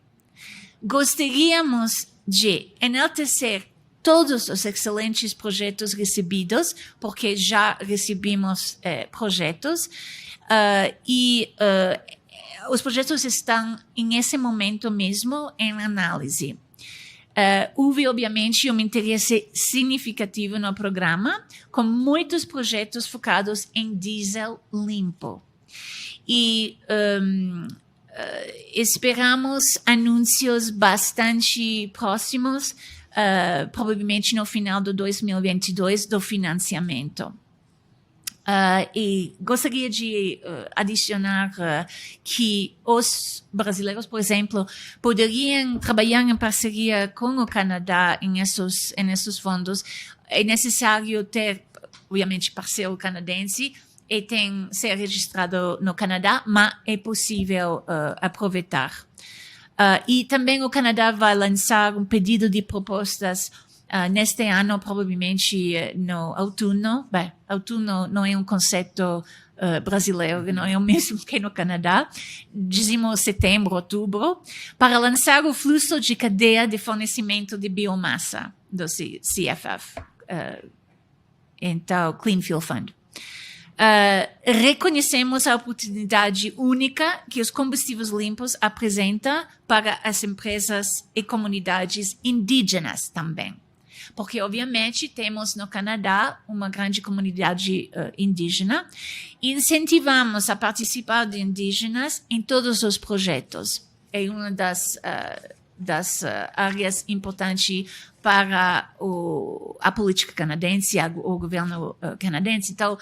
Gostaríamos de enaltecer todos os excelentes projetos recebidos, porque já recebemos projetos, e os projetos estão, nesse momento mesmo, em análise. Houve, obviamente, um interesse significativo no programa, com muitos projetos focados em diesel limpo. E esperamos anúncios bastante próximos, provavelmente no final de 2022, do financiamento. E gostaria de adicionar que os brasileiros, por exemplo, poderiam trabalhar em parceria com o Canadá nesses fundos. É necessário ter, obviamente, parceiro canadense e tem ser registrado no Canadá, mas é possível aproveitar. E também o Canadá vai lançar um pedido de propostas neste ano, provavelmente no outono. Bem, outono não é um conceito brasileiro, não é o mesmo que no Canadá. Dizemos setembro, outubro, para lançar o fluxo de cadeia de fornecimento de biomassa do CFF. Então, Clean Fuel Fund. Reconhecemos a oportunidade única que os combustíveis limpos apresentam para as empresas e comunidades indígenas também. Porque, obviamente, temos no Canadá uma grande comunidade indígena e incentivamos a participar de indígenas em todos os projetos. É uma das áreas importantes para a política canadense, o governo canadense. Então,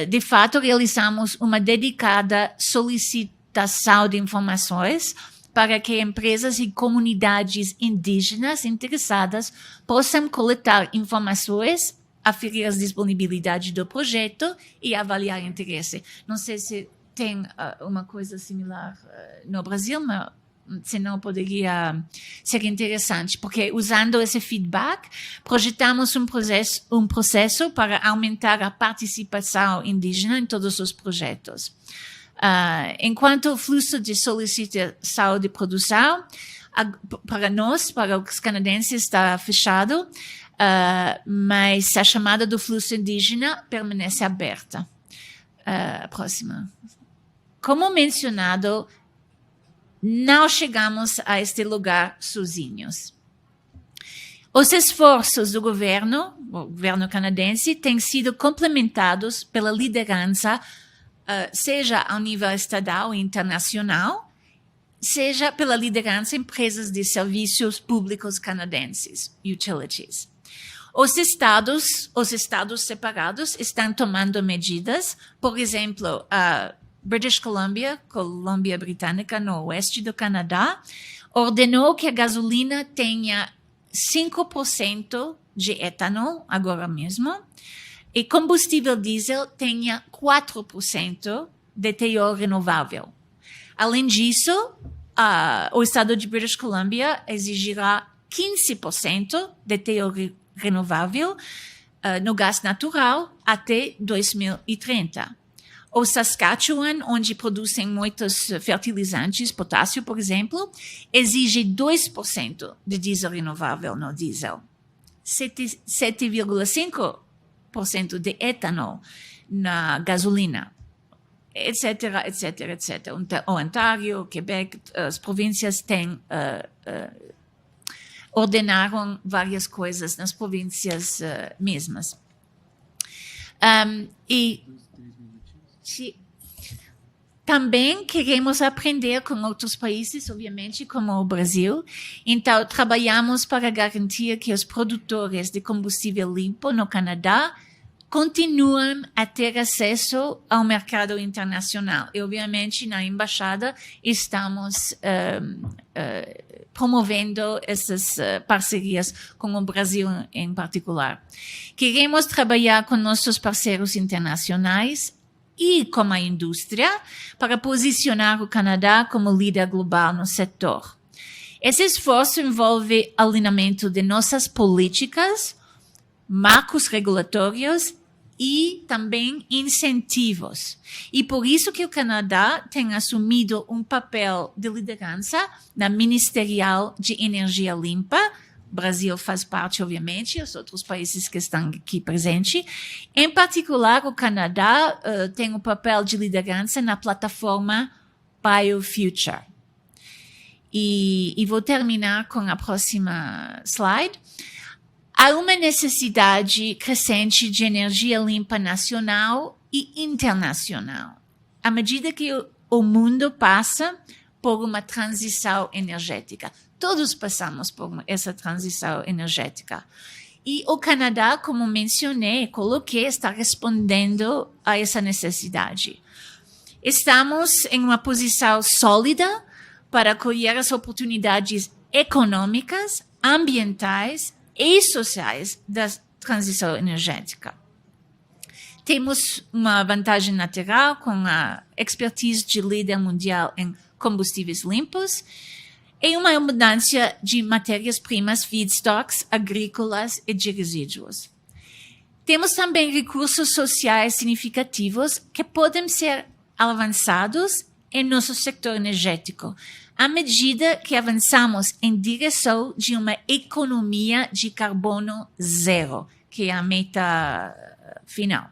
de fato, realizamos uma dedicada solicitação de informações para que empresas e comunidades indígenas interessadas possam coletar informações, aferir a disponibilidade do projeto e avaliar interesse. Não sei se tem uma coisa similar no Brasil, mas senão poderia ser interessante, porque usando esse feedback, projetamos um processo para aumentar a participação indígena em todos os projetos. Enquanto o fluxo de solicitação de produção, para nós, para os canadenses, está fechado, mas a chamada do fluxo indígena permanece aberta. A próxima. Como mencionado, não chegamos a este lugar sozinhos. Os esforços do governo, o governo canadense, têm sido complementados pela liderança, seja ao nível estadual e internacional, seja pela liderança em empresas de serviços públicos canadenses, utilities. Os estados separados estão tomando medidas, por exemplo, British Columbia, Colômbia Britânica, no oeste do Canadá, ordenou que a gasolina tenha 5% de etanol, agora mesmo, e combustível diesel tenha 4% de teor renovável. Além disso, o estado de British Columbia exigirá 15% de teor renovável no gás natural até 2030. O Saskatchewan, onde produzem muitos fertilizantes, potássio, por exemplo, exige 2% de diesel renovável no diesel. 7,5% de etanol na gasolina, etc., etc., etc. O Ontário, o Quebec, as províncias ordenaram várias coisas nas províncias mesmas. Também queremos aprender com outros países, obviamente, como o Brasil. Então, trabalhamos para garantir que os produtores de combustível limpo no Canadá continuam a ter acesso ao mercado internacional. E, obviamente, na embaixada estamos promovendo essas parcerias com o Brasil em particular. Queremos trabalhar com nossos parceiros internacionais e com a indústria para posicionar o Canadá como líder global no setor. Esse esforço envolve alinhamento de nossas políticas, marcos regulatórios e também incentivos. E por isso que o Canadá tem assumido um papel de liderança na Ministerial de Energia Limpa, O Brasil faz parte, obviamente, os outros países que estão aqui presentes. Em particular, o Canadá tem um papel de liderança na plataforma BioFuture. E vou terminar com a próxima slide. Há uma necessidade crescente de energia limpa nacional e internacional, à medida que o mundo passa por uma transição energética. Todos passamos por essa transição energética. E o Canadá, como mencionei, coloquei, está respondendo a essa necessidade. Estamos em uma posição sólida para acolher as oportunidades econômicas, ambientais e sociais da transição energética. Temos uma vantagem natural com a expertise de líder mundial em combustíveis limpos e uma abundância de matérias-primas, feedstocks, agrícolas e de resíduos. Temos também recursos sociais significativos que podem ser avançados em nosso setor energético, à medida que avançamos em direção de uma economia de carbono zero, que é a meta final.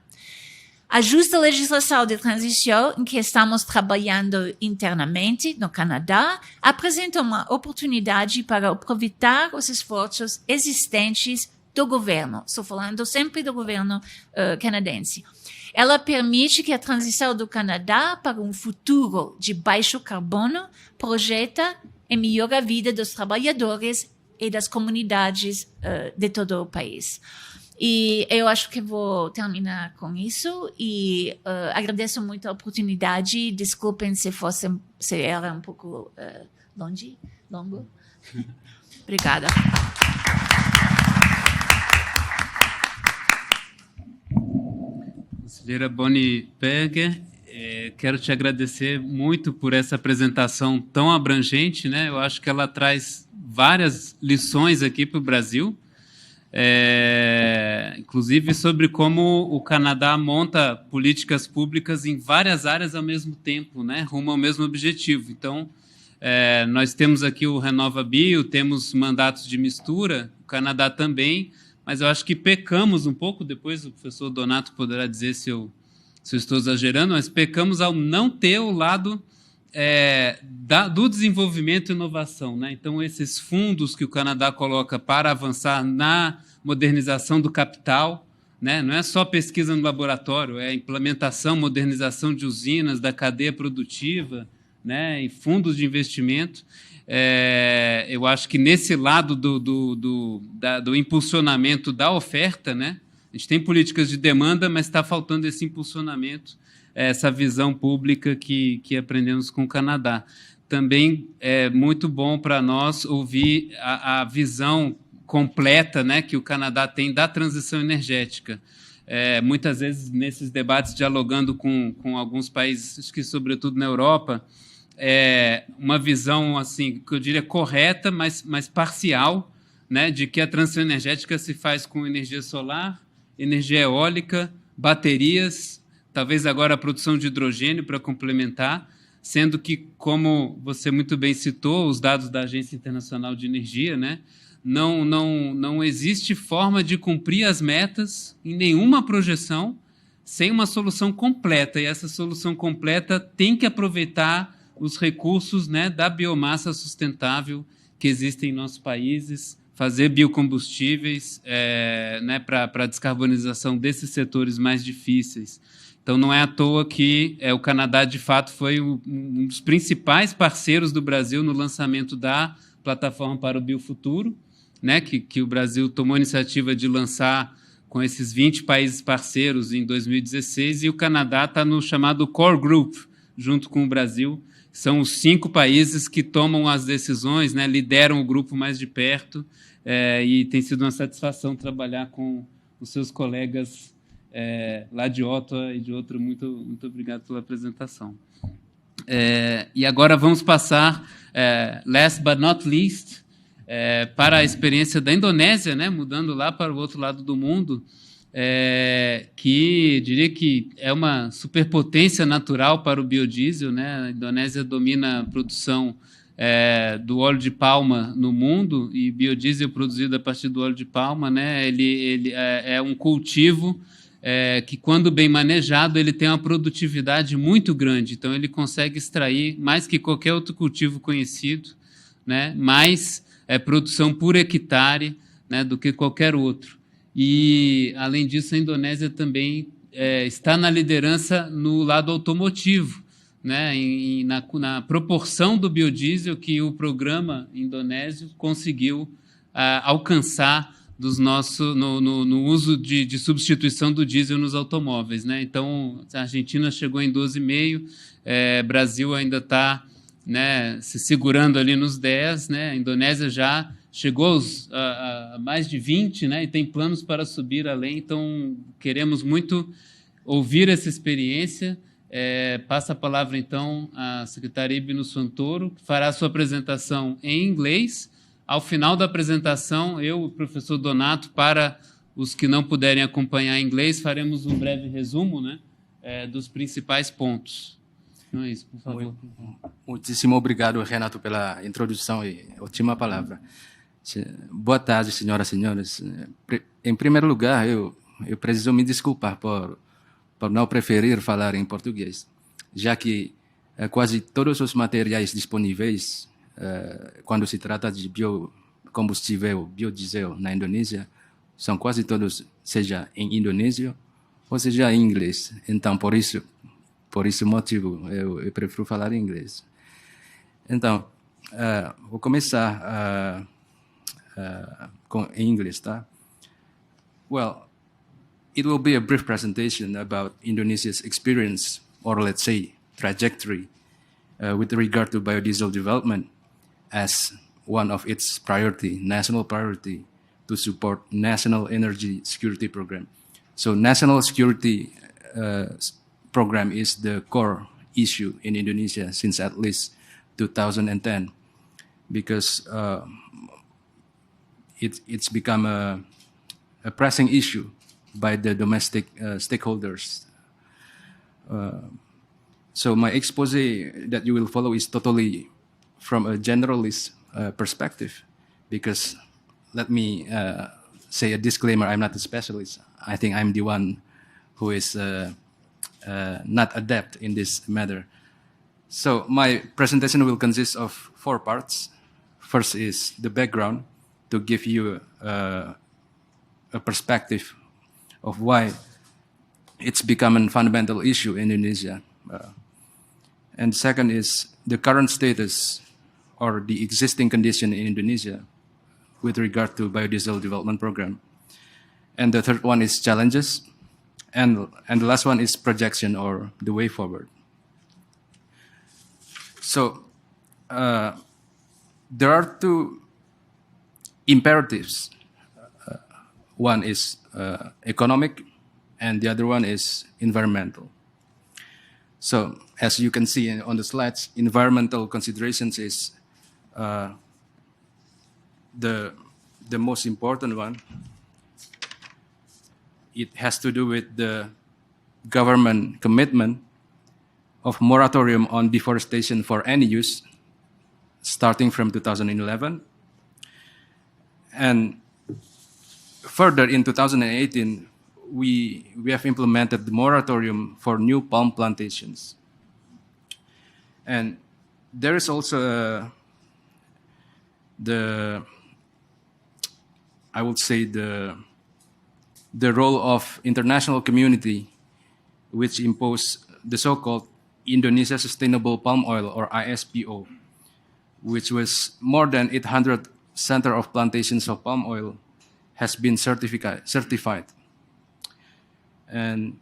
A justa legislação de transição em que estamos trabalhando internamente no Canadá apresenta uma oportunidade para aproveitar os esforços existentes do governo. Estou falando sempre do governo canadense. Ela permite que a transição do Canadá para um futuro de baixo carbono projeta e melhora a vida dos trabalhadores e das comunidades de todo o país. E eu acho que vou terminar com isso e agradeço muito a oportunidade. Desculpem se era um pouco longo. Obrigada. Conselheira Bonnie Berger, quero te agradecer muito por essa apresentação tão abrangente, né? Eu acho que ela traz várias lições aqui para o Brasil, inclusive sobre como o Canadá monta políticas públicas em várias áreas ao mesmo tempo, né? Rumo ao mesmo objetivo. Então, nós temos aqui o RenovaBio, temos mandatos de mistura, o Canadá também, mas eu acho que pecamos um pouco, depois o professor Donato poderá dizer se eu estou exagerando, mas pecamos ao não ter o lado do desenvolvimento e inovação, né? Então, esses fundos que o Canadá coloca para avançar na modernização do capital, né? Não é só pesquisa no laboratório, é implementação, modernização de usinas, da cadeia produtiva, né? E fundos de investimento. Eu acho que nesse lado do impulsionamento da oferta, né? A gente tem políticas de demanda, mas está faltando esse impulsionamento, essa visão pública que aprendemos com o Canadá. Também é muito bom para nós ouvir a visão completa, né, que o Canadá tem da transição energética. Muitas vezes, nesses debates, dialogando com alguns países, acho que sobretudo na Europa, uma visão, assim, que eu diria correta, mas parcial, né, de que a transição energética se faz com energia solar, energia eólica, baterias, talvez agora a produção de hidrogênio para complementar, sendo que, como você muito bem citou, os dados da Agência Internacional de Energia, né, não existe forma de cumprir as metas em nenhuma projeção sem uma solução completa, e essa solução completa tem que aproveitar os recursos, né, da biomassa sustentável que existem em nossos países, fazer biocombustíveis, né, para a descarbonização desses setores mais difíceis. Então, não é à toa que o Canadá, de fato, foi um dos principais parceiros do Brasil no lançamento da Plataforma para o Biofuturo, né, que o Brasil tomou a iniciativa de lançar com esses 20 países parceiros em 2016, e o Canadá está no chamado Core Group, junto com o Brasil. São os 5 países que tomam as decisões, né, lideram o grupo mais de perto, e tem sido uma satisfação trabalhar com os seus colegas lá de Ottawa e de outro. Muito obrigado pela apresentação. E agora vamos passar, last but not least, para a experiência da Indonésia, né, mudando lá para o outro lado do mundo, que diria que é uma superpotência natural para o biodiesel, né? A Indonésia domina a produção do óleo de palma no mundo, e biodiesel produzido a partir do óleo de palma, né, ele é um cultivo que, quando bem manejado, ele tem uma produtividade muito grande. Então, ele consegue extrair, mais que qualquer outro cultivo conhecido, né, mais produção por hectare, né, do que qualquer outro. E, além disso, a Indonésia também está na liderança no lado automotivo, né, na proporção do biodiesel que o programa indonésio conseguiu alcançar no uso de substituição do diesel nos automóveis, né? Então, a Argentina chegou em 12,5%, Brasil ainda está, né, se segurando ali nos 10%, né? A Indonésia já chegou a mais de 20%, né, e tem planos para subir além. Então, queremos muito ouvir essa experiência. Passa a palavra, então, à secretária Ibno Santoro, que fará a sua apresentação em inglês. Ao final da apresentação, eu e o professor Donato, para os que não puderem acompanhar em inglês, faremos um breve resumo, né, dos principais pontos. Não é isso, por favor. Muitíssimo obrigado, Renato, pela introdução e última palavra. Boa tarde, senhoras e senhores. Em primeiro lugar, eu preciso me desculpar por não preferir falar em português, já que quase todos os materiais disponíveis, quando se trata de biocombustível, biodiesel na Indonésia, são quase todos, seja em indonésio ou seja em inglês. Então, por esse motivo, eu prefiro falar em inglês. Então, vou começar em inglês, tá? Well, it will be a brief presentation about Indonesia's experience, or let's say trajectory, with regard to biodiesel development as one of its national priority, to support national energy security program. So national security program is the core issue in Indonesia since at least 2010, because it's become a pressing issue by the domestic stakeholders. So my expose that you will follow is totally from a generalist perspective, because let me say a disclaimer, I'm not a specialist. I think I'm the one who is not adept in this matter. So my presentation will consist of 4 parts. First is the background, to give you a perspective of why it's become a fundamental issue in Indonesia. And second is the current status or the existing condition in Indonesia with regard to biodiesel development program. And the third one is challenges. And the last one is projection, or the way forward. So there are 2 imperatives. One is economic, and the other one is environmental. So as you can see on the slides, environmental considerations is the most important one. It has to do with the government commitment of moratorium on deforestation for any use, starting from 2011. And further, in 2018, we have implemented the moratorium for new palm plantations. And there is also the role of international community, which imposed the so-called Indonesia Sustainable Palm Oil, or ISPO, which was more than 800 center of plantations of palm oil has been certified. And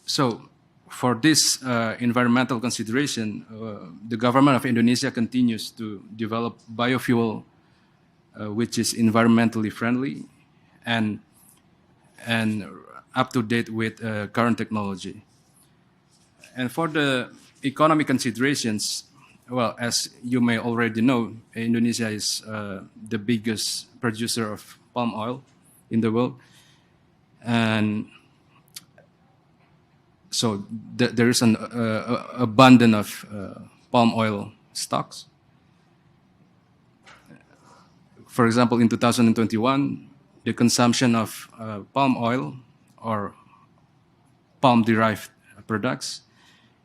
so for this environmental consideration, the government of Indonesia continues to develop biofuel which is environmentally friendly and up to date with current technology. And for the economic considerations, well, as you may already know, Indonesia is the biggest producer of palm oil in the world. And so there is an abundance of palm oil stocks. For example, in 2021, the consumption of palm oil or palm-derived products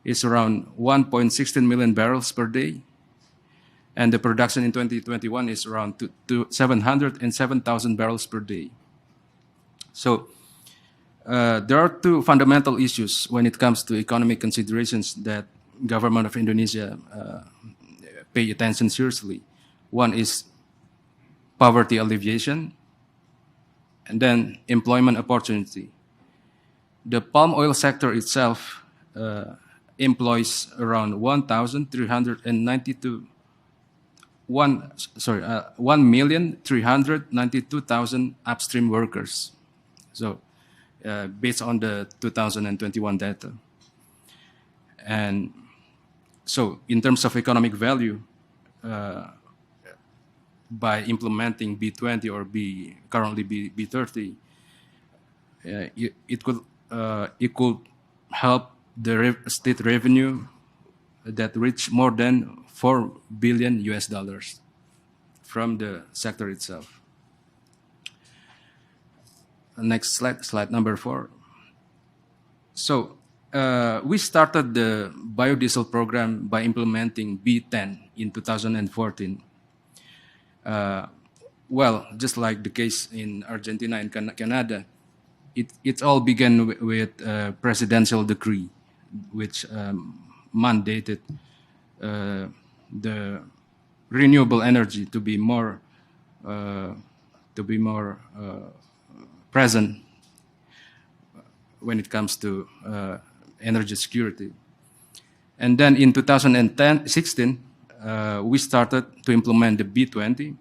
is around 1.16 million barrels per day, and the production in 2021 is around 707,000 barrels per day. So there are two fundamental issues when it comes to economic considerations that government of Indonesia pay attention seriously. One is poverty alleviation, and then employment opportunity. The palm oil sector itself employs around 1,392,000 upstream workers. So, based on the 2021 data. And so, in terms of economic value, by implementing B20 or currently B30, it could help the state revenue that reach more than $4 billion from the sector itself. Next slide number 4. So we started the biodiesel program by implementing B10 in 2014. Well, just like the case in Argentina and Canada, it all began with a presidential decree, which mandated the renewable energy to be more present when it comes to energy security. And then in 2016, we started to implement the B20.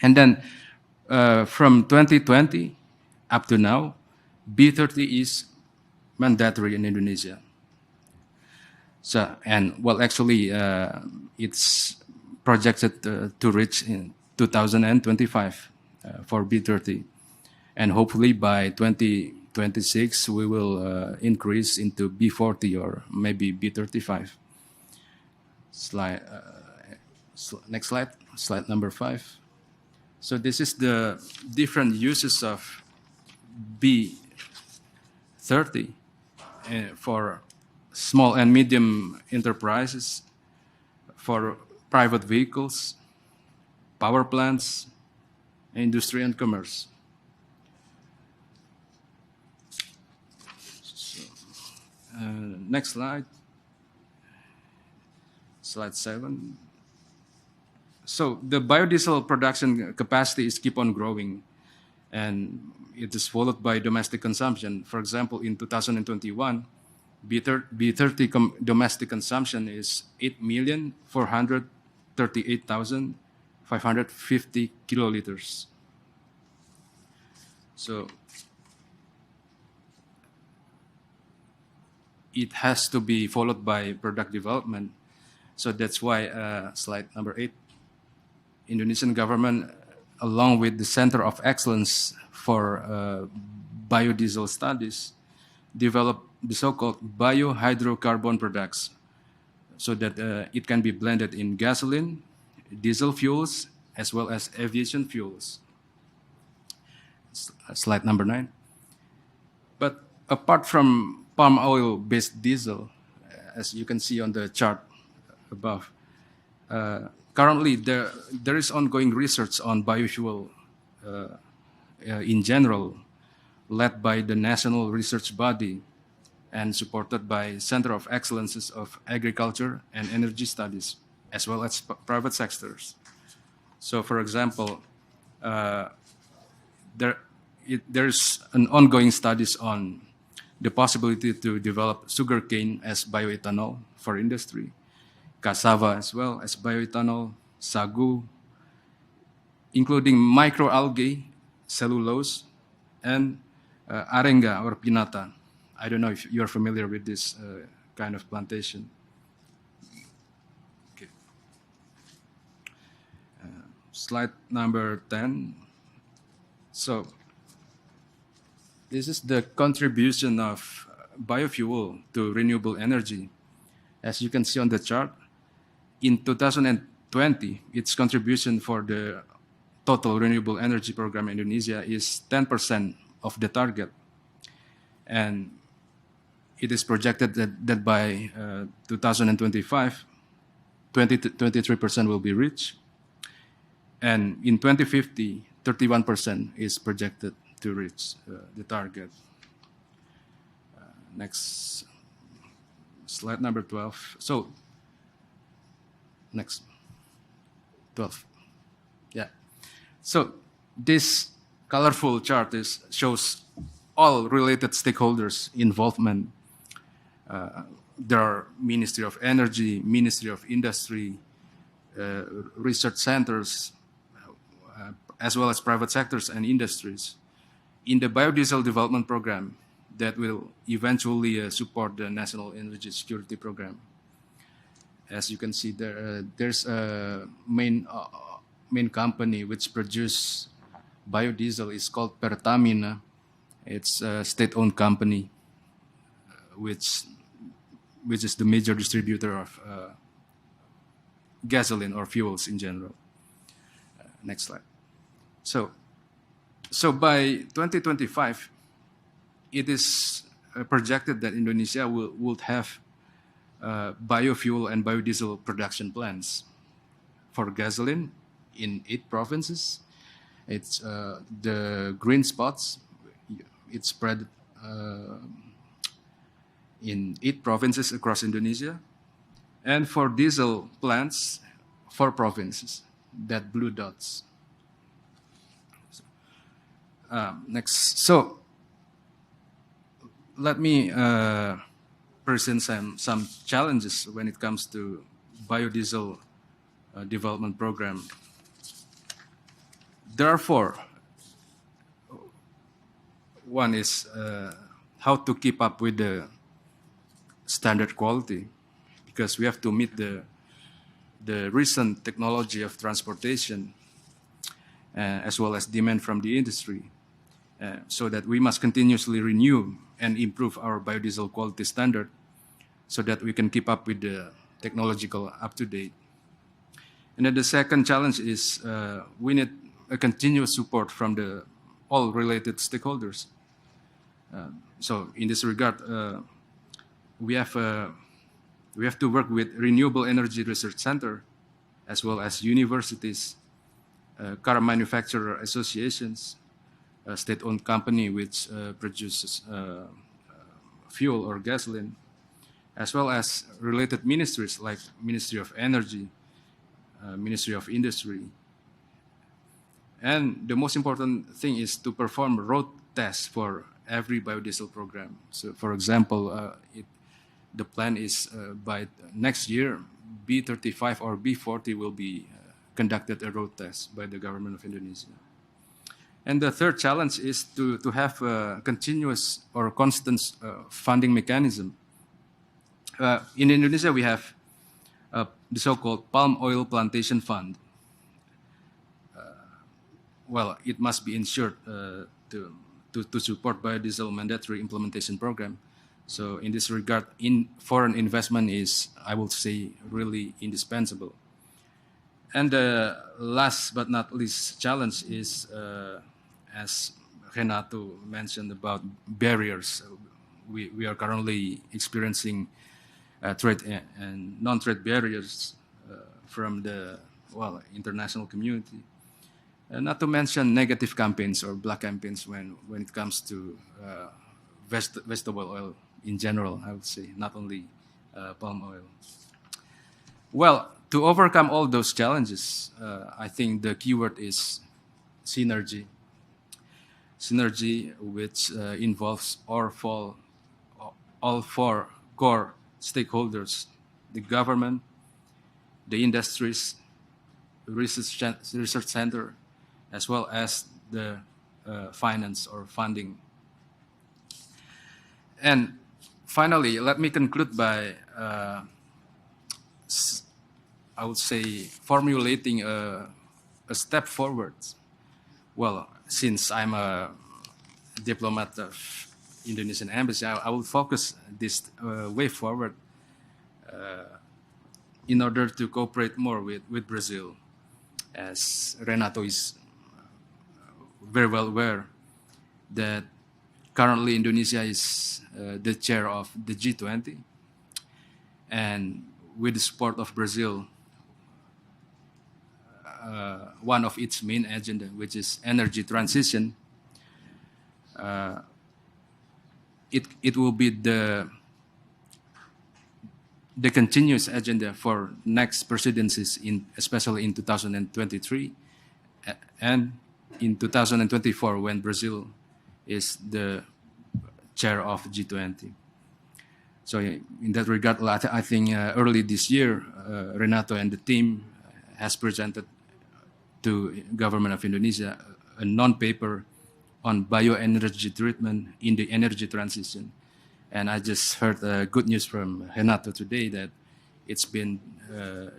And then from 2020 up to now, B30 is mandatory in Indonesia. So, and well, actually, it's projected to reach in 2025 for B30. And hopefully by 2026, we will increase into B40 or maybe B35. Next slide number 5. So this is the different uses of B30 for small and medium enterprises, for private vehicles, power plants, industry and commerce. Next slide. Slide 7. So the biodiesel production capacity is keep on growing, and it is followed by domestic consumption. For example, in 2021, B30 domestic consumption is 8,438,550 kiloliters. So it has to be followed by product development. So that's why slide number 8, Indonesian government, along with the Center of Excellence for Biodiesel Studies, developed the so-called biohydrocarbon products so that it can be blended in gasoline, diesel fuels, as well as aviation fuels. Slide number 9. But apart from palm oil-based diesel, as you can see on the chart above, currently there is ongoing research on biofuel in general, led by the National Research Body and supported by Center of Excellences of Agriculture and Energy Studies, as well as private sectors. So, for example, there's an ongoing studies on the possibility to develop sugarcane as bioethanol for industry, cassava as well as bioethanol, sagu, including microalgae, cellulose, and arenga or pinata. I don't know if you're familiar with this kind of plantation. Okay. Slide number 10. So this is the contribution of biofuel to renewable energy. As you can see on the chart, in 2020, its contribution for the total renewable energy program in Indonesia is 10% of the target. And it is projected that by 2025, 23% will be reached. And in 2050, 31% is projected to reach the target. Next slide, number 12. So, next, 12. Yeah. So, this colorful chart shows all related stakeholders' involvement. There are Ministry of Energy, Ministry of Industry, research centers, as well as private sectors and industries in the biodiesel development program that will eventually support the National Energy Security Program. As you can see there, there's a main company which produces biodiesel. It's called Pertamina. It's a state-owned company, which is the major distributor of gasoline or fuels in general. Next slide. So by 2025, it is projected that Indonesia will have biofuel and biodiesel production plants for gasoline in 8 provinces. It's the green spots. It's spread in 8 provinces across Indonesia. And for diesel plants, 4 provinces, that blue dots. Next. So let me present some challenges when it comes to biodiesel development program. There are 4. One is how to keep up with the standard quality, because we have to meet the recent technology of transportation as well as demand from the industry, so that we must continuously renew and improve our biodiesel quality standard so that we can keep up with the technological up-to-date. And then the second challenge is we need a continuous support from all related stakeholders. So in this regard, we have to work with Renewable Energy Research Center, as well as universities, car manufacturer associations, a state-owned company which produces fuel or gasoline, as well as related ministries like Ministry of Energy, Ministry of Industry. And the most important thing is to perform road tests for every biodiesel program. So, for example, the plan is by next year, B35 or B40 will be conducted a road test by the government of Indonesia. And the third challenge is to have a continuous or constant funding mechanism. In Indonesia, we have the so-called Palm Oil Plantation Fund. Well, it must be ensured to support biodiesel mandatory implementation program. So in this regard, foreign investment is, I would say, really indispensable. And the last but not least challenge is, as Renato mentioned about barriers. We are currently experiencing trade and non-trade barriers from the international community. Not to mention negative campaigns or black campaigns when it comes to vegetable oil in general, I would say, not only palm oil. Well, to overcome all those challenges, I think the keyword is synergy. Synergy, which involves all 4 core stakeholders: the government, the industries, the research center, as well as the finance or funding. And finally, let me conclude by, I would say, formulating a step forward. Well, since I'm a diplomat of Indonesian Embassy, I will focus this way forward in order to cooperate more with Brazil. As Renato is very well aware that currently Indonesia is the chair of the G20, and with the support of Brazil, one of its main agenda, which is energy transition, it will be the continuous agenda for next presidencies, especially in 2023 and in 2024 when Brazil is the chair of G20. So in that regard, I think early this year, Renato and the team has presented to government of Indonesia a non-paper on bioenergy treatment in the energy transition. And I just heard good news from Renato today that it's been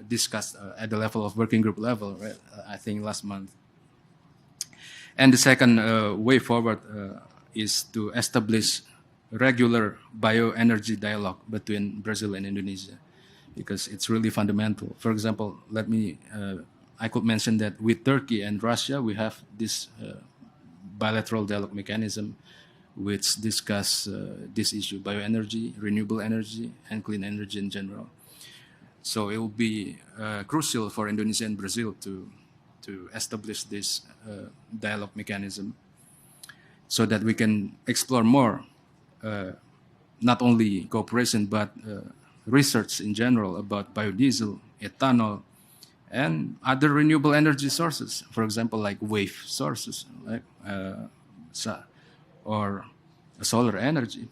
discussed at the level of working group level, right? I think last month. And the second way forward is to establish regular bioenergy dialogue between Brazil and Indonesia, because it's really fundamental. For example, I could mention that with Turkey and Russia, we have this bilateral dialogue mechanism which discuss this issue, bioenergy, renewable energy, and clean energy in general. So it will be crucial for Indonesia and Brazil to establish this dialogue mechanism so that we can explore more, not only cooperation, but research in general about biodiesel, ethanol, and other renewable energy sources, for example, like wave sources, like or solar energy.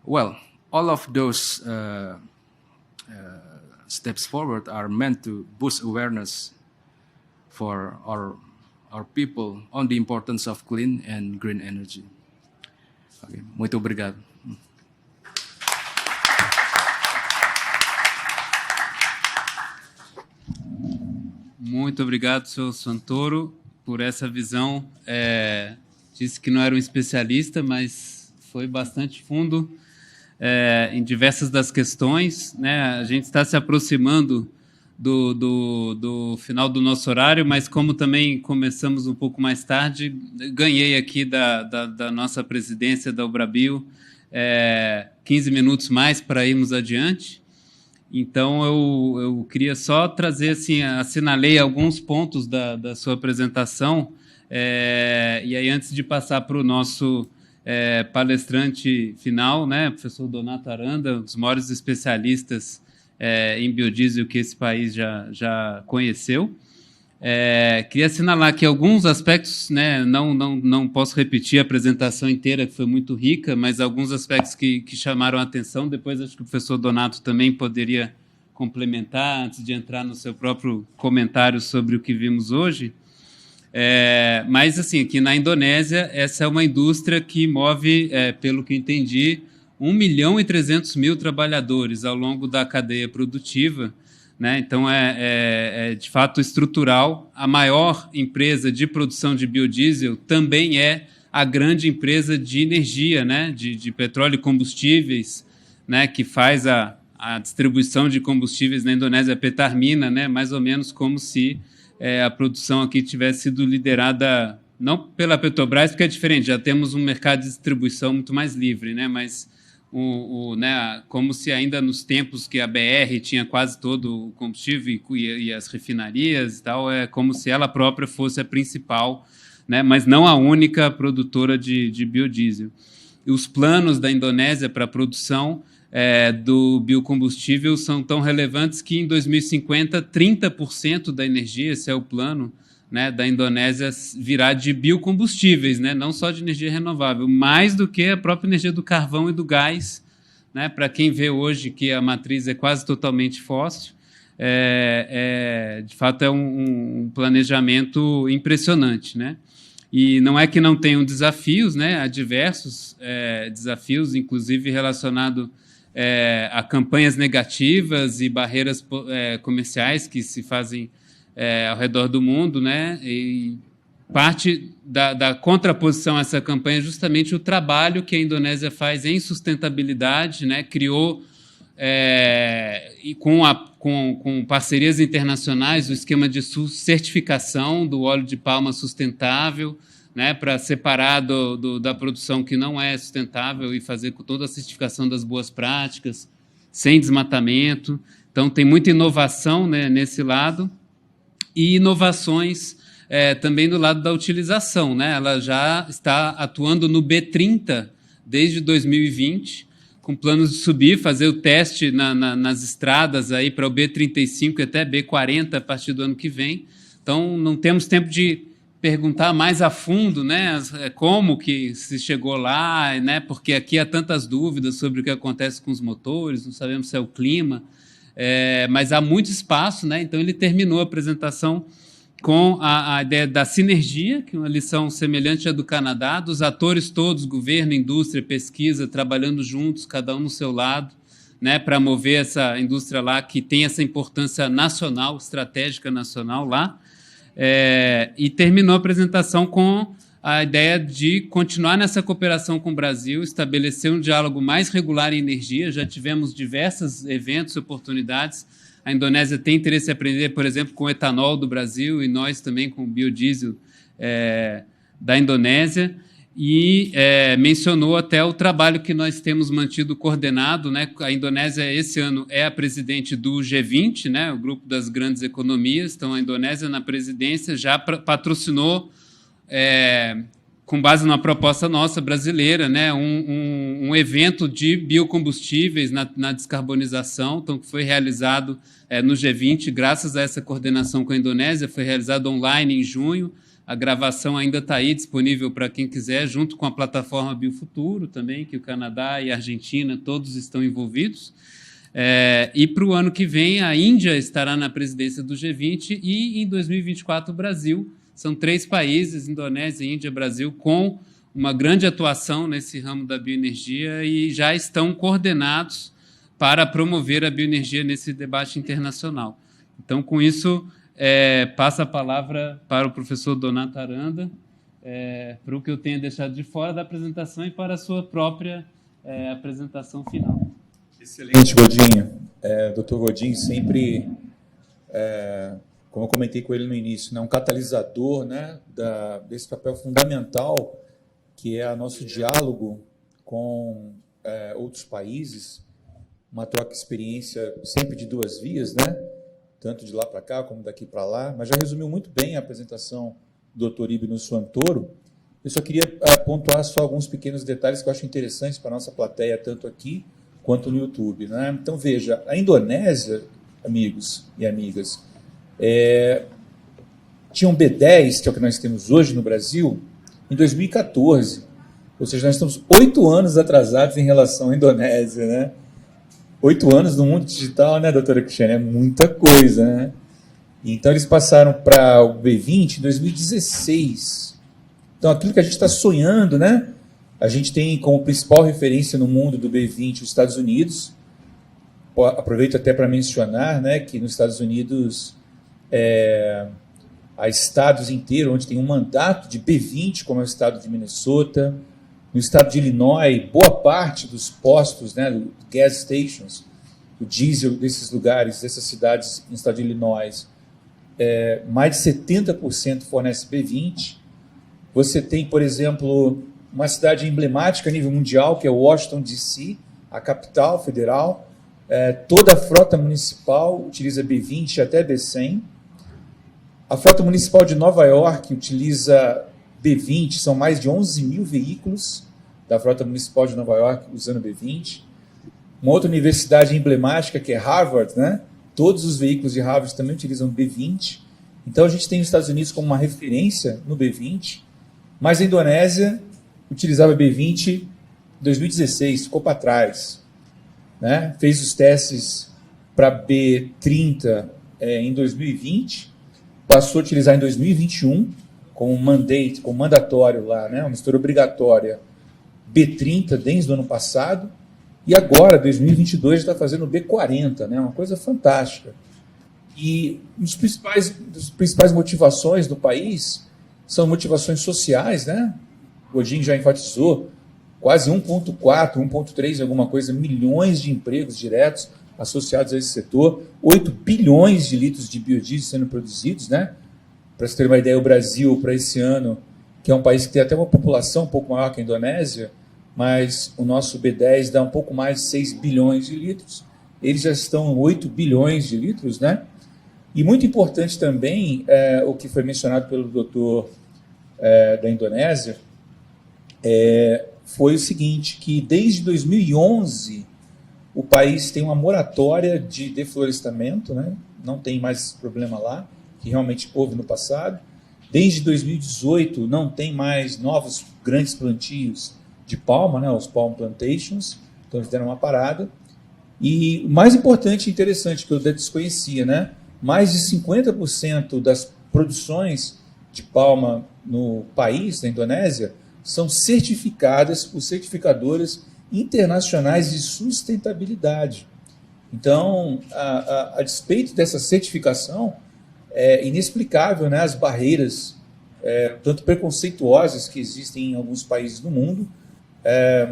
Well, all of those steps forward are meant to boost awareness for our people on the importance of clean and green energy. Okay, muito obrigado. Muito obrigado, senhor Santoro, por essa visão. Disse que não era um especialista, mas foi bastante fundo em diversas das questões, né? A gente está se aproximando do final do nosso horário, mas como também começamos um pouco mais tarde, ganhei aqui da nossa presidência da Ubrabio 15 minutos mais para irmos adiante. Então, eu queria só trazer, assim, assinalei alguns pontos da sua apresentação, e aí, antes de passar para o nosso palestrante final, né, professor Donato Aranda, um dos maiores especialistas em biodiesel que esse país já conheceu, queria assinalar aqui alguns aspectos, né, não posso repetir a apresentação inteira, que foi muito rica, mas alguns aspectos que chamaram a atenção. Depois acho que o professor Donato também poderia complementar, antes de entrar no seu próprio comentário sobre o que vimos hoje. Mas, assim, aqui na Indonésia, essa é uma indústria que move, pelo que entendi, 1.300.000 trabalhadores ao longo da cadeia produtiva, né? Então, de fato estrutural. A maior empresa de produção de biodiesel também é a grande empresa de energia, né? de petróleo e combustíveis, né? Que faz a distribuição de combustíveis na Indonésia, a Petarmina, né? Mais ou menos como se a produção aqui tivesse sido liderada, não pela Petrobras, porque é diferente, já temos um mercado de distribuição muito mais livre, né? Mas né, como se ainda nos tempos que a BR tinha quase todo o combustível e as refinarias e tal, é como se ela própria fosse a principal, né, mas não a única produtora de biodiesel. E os planos da Indonésia para a produção do biocombustível são tão relevantes que em 2050, 30% da energia, esse é o plano, né, da Indonésia, virá de biocombustíveis, né, não só de energia renovável, mais do que a própria energia do carvão e do gás, né, para quem vê hoje que a matriz é quase totalmente fóssil, de fato é um planejamento impressionante, né? E não é que não tenham desafios, né, há diversos desafios, inclusive relacionado a campanhas negativas e barreiras comerciais que se fazem ao redor do mundo, né? E parte da contraposição a essa campanha é justamente o trabalho que a Indonésia faz em sustentabilidade, né? Criou e com parcerias internacionais, o esquema de certificação do óleo de palma sustentável, né, para separar da produção que não é sustentável e fazer com toda a certificação das boas práticas, sem desmatamento. Então, tem muita inovação, né, nesse lado, e inovações também do lado da utilização, né? Ela já está atuando no B30 desde 2020, com planos de subir, fazer o teste nas estradas aí para o B35 e até B40 a partir do ano que vem. Então, não temos tempo de perguntar mais a fundo, né, como que se chegou lá, né, porque aqui há tantas dúvidas sobre o que acontece com os motores, não sabemos se é o clima, mas há muito espaço, né? Então ele terminou a apresentação com a ideia da sinergia, que é uma lição semelhante à do Canadá, dos atores todos, governo, indústria, pesquisa, trabalhando juntos, cada um no seu lado, né, para mover essa indústria lá, que tem essa importância nacional, estratégica nacional lá, e terminou a apresentação com a ideia de continuar nessa cooperação com o Brasil, estabelecer um diálogo mais regular em energia. Já tivemos diversos eventos, oportunidades. A Indonésia tem interesse em aprender, por exemplo, com o etanol do Brasil e nós também com o biodiesel da Indonésia. E mencionou até o trabalho que nós temos mantido coordenado, né? A Indonésia, esse ano, é a presidente do G20, né? O grupo das grandes economias. Então, a Indonésia, na presidência, já patrocinou, com base numa proposta nossa brasileira, né, um evento de biocombustíveis na descarbonização, então, que foi realizado no G20, graças a essa coordenação com a Indonésia, foi realizado online em junho. A gravação ainda está aí disponível para quem quiser, junto com a plataforma Biofuturo também, que o Canadá e a Argentina todos estão envolvidos. E para o ano que vem, a Índia estará na presidência do G20 e, em 2024, o Brasil. São 3 países, Indonésia, Índia, Brasil, com uma grande atuação nesse ramo da bioenergia e já estão coordenados para promover a bioenergia nesse debate internacional. Então, com isso, passo a palavra para o professor Donato Aranda, para o que eu tenha deixado de fora da apresentação e para a sua própria apresentação final. Excelente, Godinho. Dr. Godinho sempre, como eu comentei com ele no início, né, um catalisador, né, desse papel fundamental que é o nosso diálogo com outros países, uma troca de experiência sempre de 2 vias, né? Tanto de lá para cá como daqui para lá, mas já resumiu muito bem a apresentação do Dr. Ibno Suantoro. Eu só queria pontuar só alguns pequenos detalhes que eu acho interessantes para a nossa plateia, tanto aqui quanto no YouTube, né? Então, veja, a Indonésia, amigos e amigas, tinha um B10, que é o que nós temos hoje no Brasil, em 2014. Ou seja, nós estamos 8 anos atrasados em relação à Indonésia, né? 8 anos no mundo digital, né, doutora Cristiane? É muita coisa, né? Então, eles passaram para o B20 em 2016. Então, aquilo que a gente está sonhando, né? A gente tem como principal referência no mundo do B20 os Estados Unidos. Aproveito até para mencionar, né, que nos Estados Unidos há estados inteiros onde tem um mandato de B20, como é o estado de Minnesota. No estado de Illinois, boa parte dos postos, né, do gas stations, o diesel desses lugares, dessas cidades no estado de Illinois, mais de 70% fornece B20. Você tem, por exemplo, uma cidade emblemática a nível mundial, que é Washington, D.C., a capital federal. Toda a frota municipal utiliza B20 até B100. A frota municipal de Nova York utiliza B20, são mais de 11 mil veículos da frota municipal de Nova York usando B20. Uma outra universidade emblemática, que é Harvard, né? Todos os veículos de Harvard também utilizam B20. Então, a gente tem os Estados Unidos como uma referência no B20, mas a Indonésia utilizava B20 em 2016, ficou para trás, né? Fez os testes para B30 em 2020, passou a utilizar em 2021, com um mandate, com um mandatório lá, né, uma mistura obrigatória, B30 desde o ano passado, e agora, 2022, está fazendo B40, né, uma coisa fantástica. E das principais motivações do país são motivações sociais, né? O Godinho já enfatizou, quase 1,4, 1,3, alguma coisa, milhões de empregos diretos associados a esse setor, 8 bilhões de litros de biodiesel sendo produzidos, né? Para você ter uma ideia, o Brasil, para esse ano, que é um país que tem até uma população um pouco maior que a Indonésia, mas o nosso B10 dá um pouco mais de 6 bilhões de litros, eles já estão em 8 bilhões de litros, né? E muito importante também, o que foi mencionado pelo doutor da Indonésia, foi o seguinte, que desde 2011 o país tem uma moratória de deflorestamento, né? Não tem mais esse problema lá, que realmente houve no passado. Desde 2018 não tem mais novos grandes plantios de palma, né? Os palm plantations, então eles deram uma parada. E o mais importante e interessante, que eu desconhecia, né? Mais de 50% das produções de palma no país, na Indonésia, são certificadas por certificadoras internacionais de sustentabilidade. Então, a despeito dessa certificação, é inexplicável, né, as barreiras, tanto preconceituosas que existem em alguns países do mundo,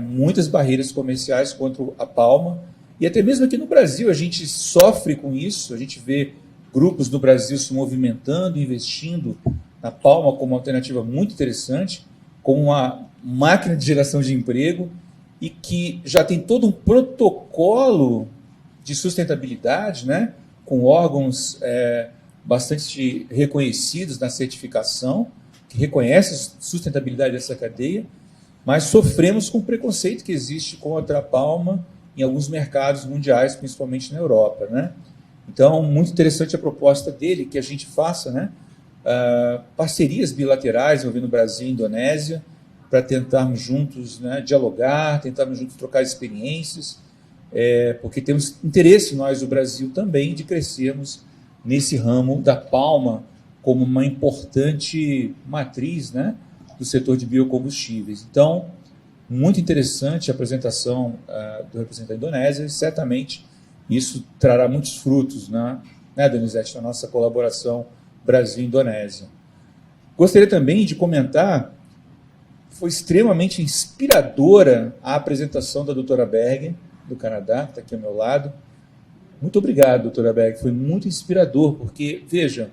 muitas barreiras comerciais contra a palma, e até mesmo aqui no Brasil a gente sofre com isso, a gente vê grupos no Brasil se movimentando, investindo na palma como uma alternativa muito interessante, com uma máquina de geração de emprego e que já tem todo um protocolo de sustentabilidade, né, com órgãos bastante reconhecidos na certificação, que reconhecem a sustentabilidade dessa cadeia, mas sofremos com o preconceito que existe contra a palma em alguns mercados mundiais, principalmente na Europa, né? Então, muito interessante a proposta dele, que a gente faça, né, parcerias bilaterais envolvendo Brasil e Indonésia, para tentarmos juntos, né, dialogar, tentarmos juntos trocar experiências, porque temos interesse, nós do Brasil também, de crescermos nesse ramo da palma como uma importante matriz, né, do setor de biocombustíveis. Então, muito interessante a apresentação do representante da Indonésia, e certamente isso trará muitos frutos, né, Donizete, na nossa colaboração Brasil-Indonésia. Gostaria também de comentar, foi extremamente inspiradora a apresentação da doutora Berger, do Canadá, que está aqui ao meu lado. Muito obrigado, doutora Berger, foi muito inspirador, porque, veja,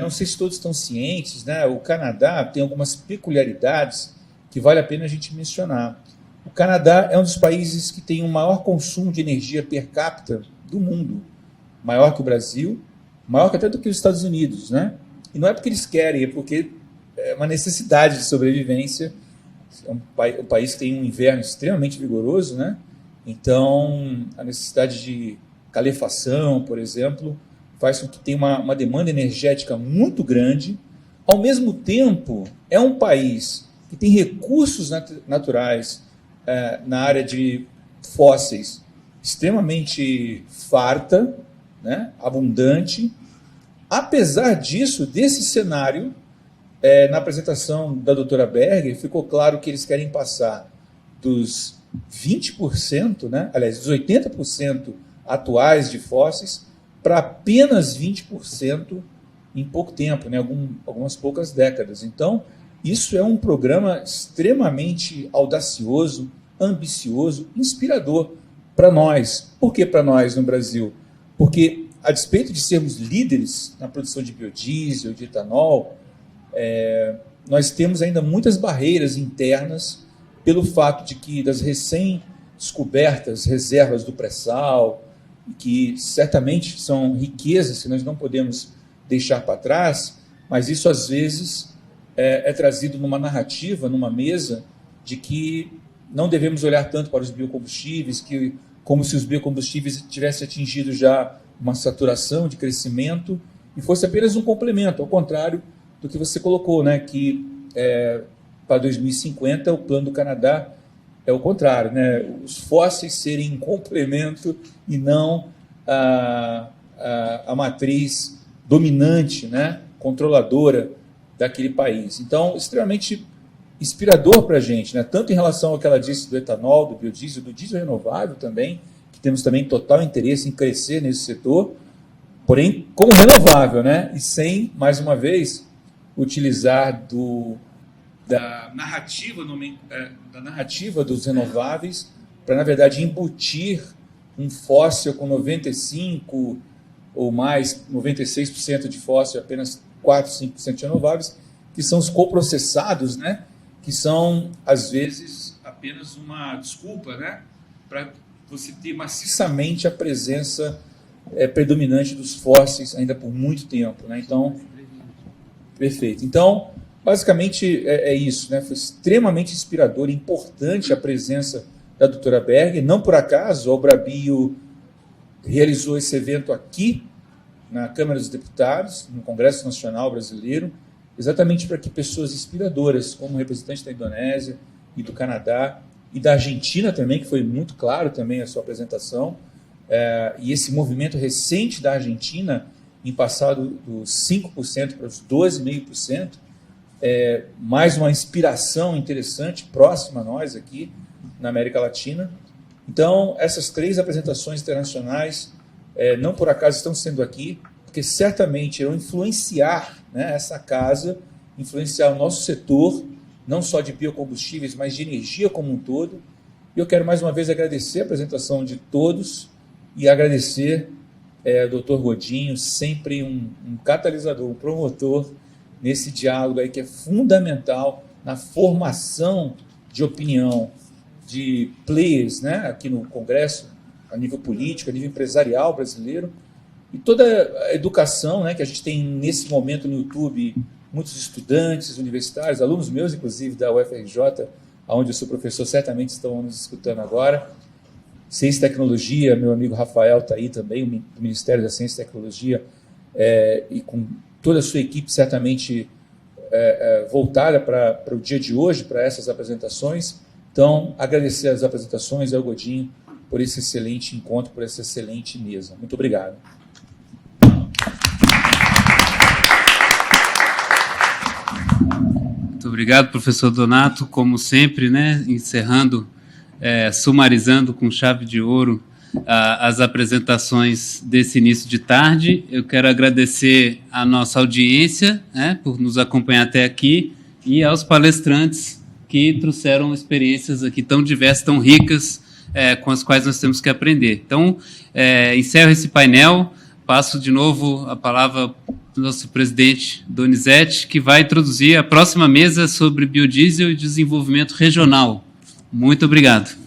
não sei se todos estão cientes, né, o Canadá tem algumas peculiaridades que vale a pena a gente mencionar. O Canadá é um dos países que tem o maior consumo de energia per capita do mundo, maior que o Brasil, maior que até do que os Estados Unidos, né? E não é porque eles querem, é porque é uma necessidade de sobrevivência. É um país que tem um inverno extremamente vigoroso, né? Então, a necessidade de calefação, por exemplo, faz com que tenha uma demanda energética muito grande. Ao mesmo tempo, é um país que tem recursos naturais na área de fósseis extremamente farta, né, abundante. Apesar disso, desse cenário, na apresentação da doutora Berger, ficou claro que eles querem passar dos 20%, né, aliás, dos 80% atuais de fósseis para apenas 20% em pouco tempo, né, algumas poucas décadas. Então, isso é um programa extremamente audacioso, ambicioso, inspirador para nós. Por que para nós no Brasil? Porque, a despeito de sermos líderes na produção de biodiesel, de etanol, nós temos ainda muitas barreiras internas pelo fato de que das recém-descobertas reservas do pré-sal, que certamente são riquezas que nós não podemos deixar para trás, mas isso às vezes é trazido numa narrativa, numa mesa, de que não devemos olhar tanto para os biocombustíveis, como se os biocombustíveis tivessem atingido já uma saturação de crescimento e fosse apenas um complemento, ao contrário do que você colocou, né, que para 2050 o plano do Canadá é o contrário, né, os fósseis serem um complemento e não a matriz dominante, né, controladora daquele país. Então, extremamente inspirador para a gente, né? Tanto em relação ao que ela disse do etanol, do biodiesel, do diesel renovável também, que temos também total interesse em crescer nesse setor, porém como renovável, né? E sem, mais uma vez, utilizar da narrativa, dos renováveis para, na verdade, embutir um fóssil com 95% ou mais, 96% de fóssil e apenas 4, 5% de renováveis, que são os coprocessados, né? Que são, às vezes, apenas uma desculpa, né? Para você ter maciçamente a presença predominante dos fósseis ainda por muito tempo, né? Então, perfeito. Então, basicamente é isso, né? Foi extremamente inspirador e importante a presença da doutora Berger. Não por acaso, a Obrabio realizou esse evento aqui, na Câmara dos Deputados, no Congresso Nacional Brasileiro, exatamente para que pessoas inspiradoras, como o representante da Indonésia e do Canadá, e da Argentina também, que foi muito claro também a sua apresentação, e esse movimento recente da Argentina, em passar dos 5% para os 12,5%, mais uma inspiração interessante, próxima a nós aqui, na América Latina. Então, essas 3 apresentações internacionais, não por acaso estão sendo aqui, porque certamente irão influenciar, né, essa casa, influenciar o nosso setor, não só de biocombustíveis, mas de energia como um todo. E eu quero mais uma vez agradecer a apresentação de todos e agradecer ao Dr. Godinho, sempre um catalisador, um promotor nesse diálogo aí que é fundamental na formação de opinião de players, né, aqui no Congresso, a nível político, a nível empresarial brasileiro, e toda a educação, né, que a gente tem nesse momento no YouTube, muitos estudantes universitários, alunos meus, inclusive, da UFRJ, onde eu sou professor, certamente estão nos escutando agora. Ciência e Tecnologia, meu amigo Rafael está aí também, do Ministério da Ciência e Tecnologia, e com toda a sua equipe certamente voltada para o dia de hoje, para essas apresentações. Então, agradecer as apresentações ao Godinho por esse excelente encontro, por essa excelente mesa. Muito obrigado. Muito obrigado, professor Donato. Como sempre, né, encerrando, sumarizando com chave de ouro as apresentações desse início de tarde. Eu quero agradecer a nossa audiência, né, por nos acompanhar até aqui, e aos palestrantes que trouxeram experiências aqui tão diversas, tão ricas, com as quais nós temos que aprender. Então, encerro esse painel, passo de novo a palavra para o nosso presidente Donizete, que vai introduzir a próxima mesa sobre biodiesel e desenvolvimento regional. Muito obrigado.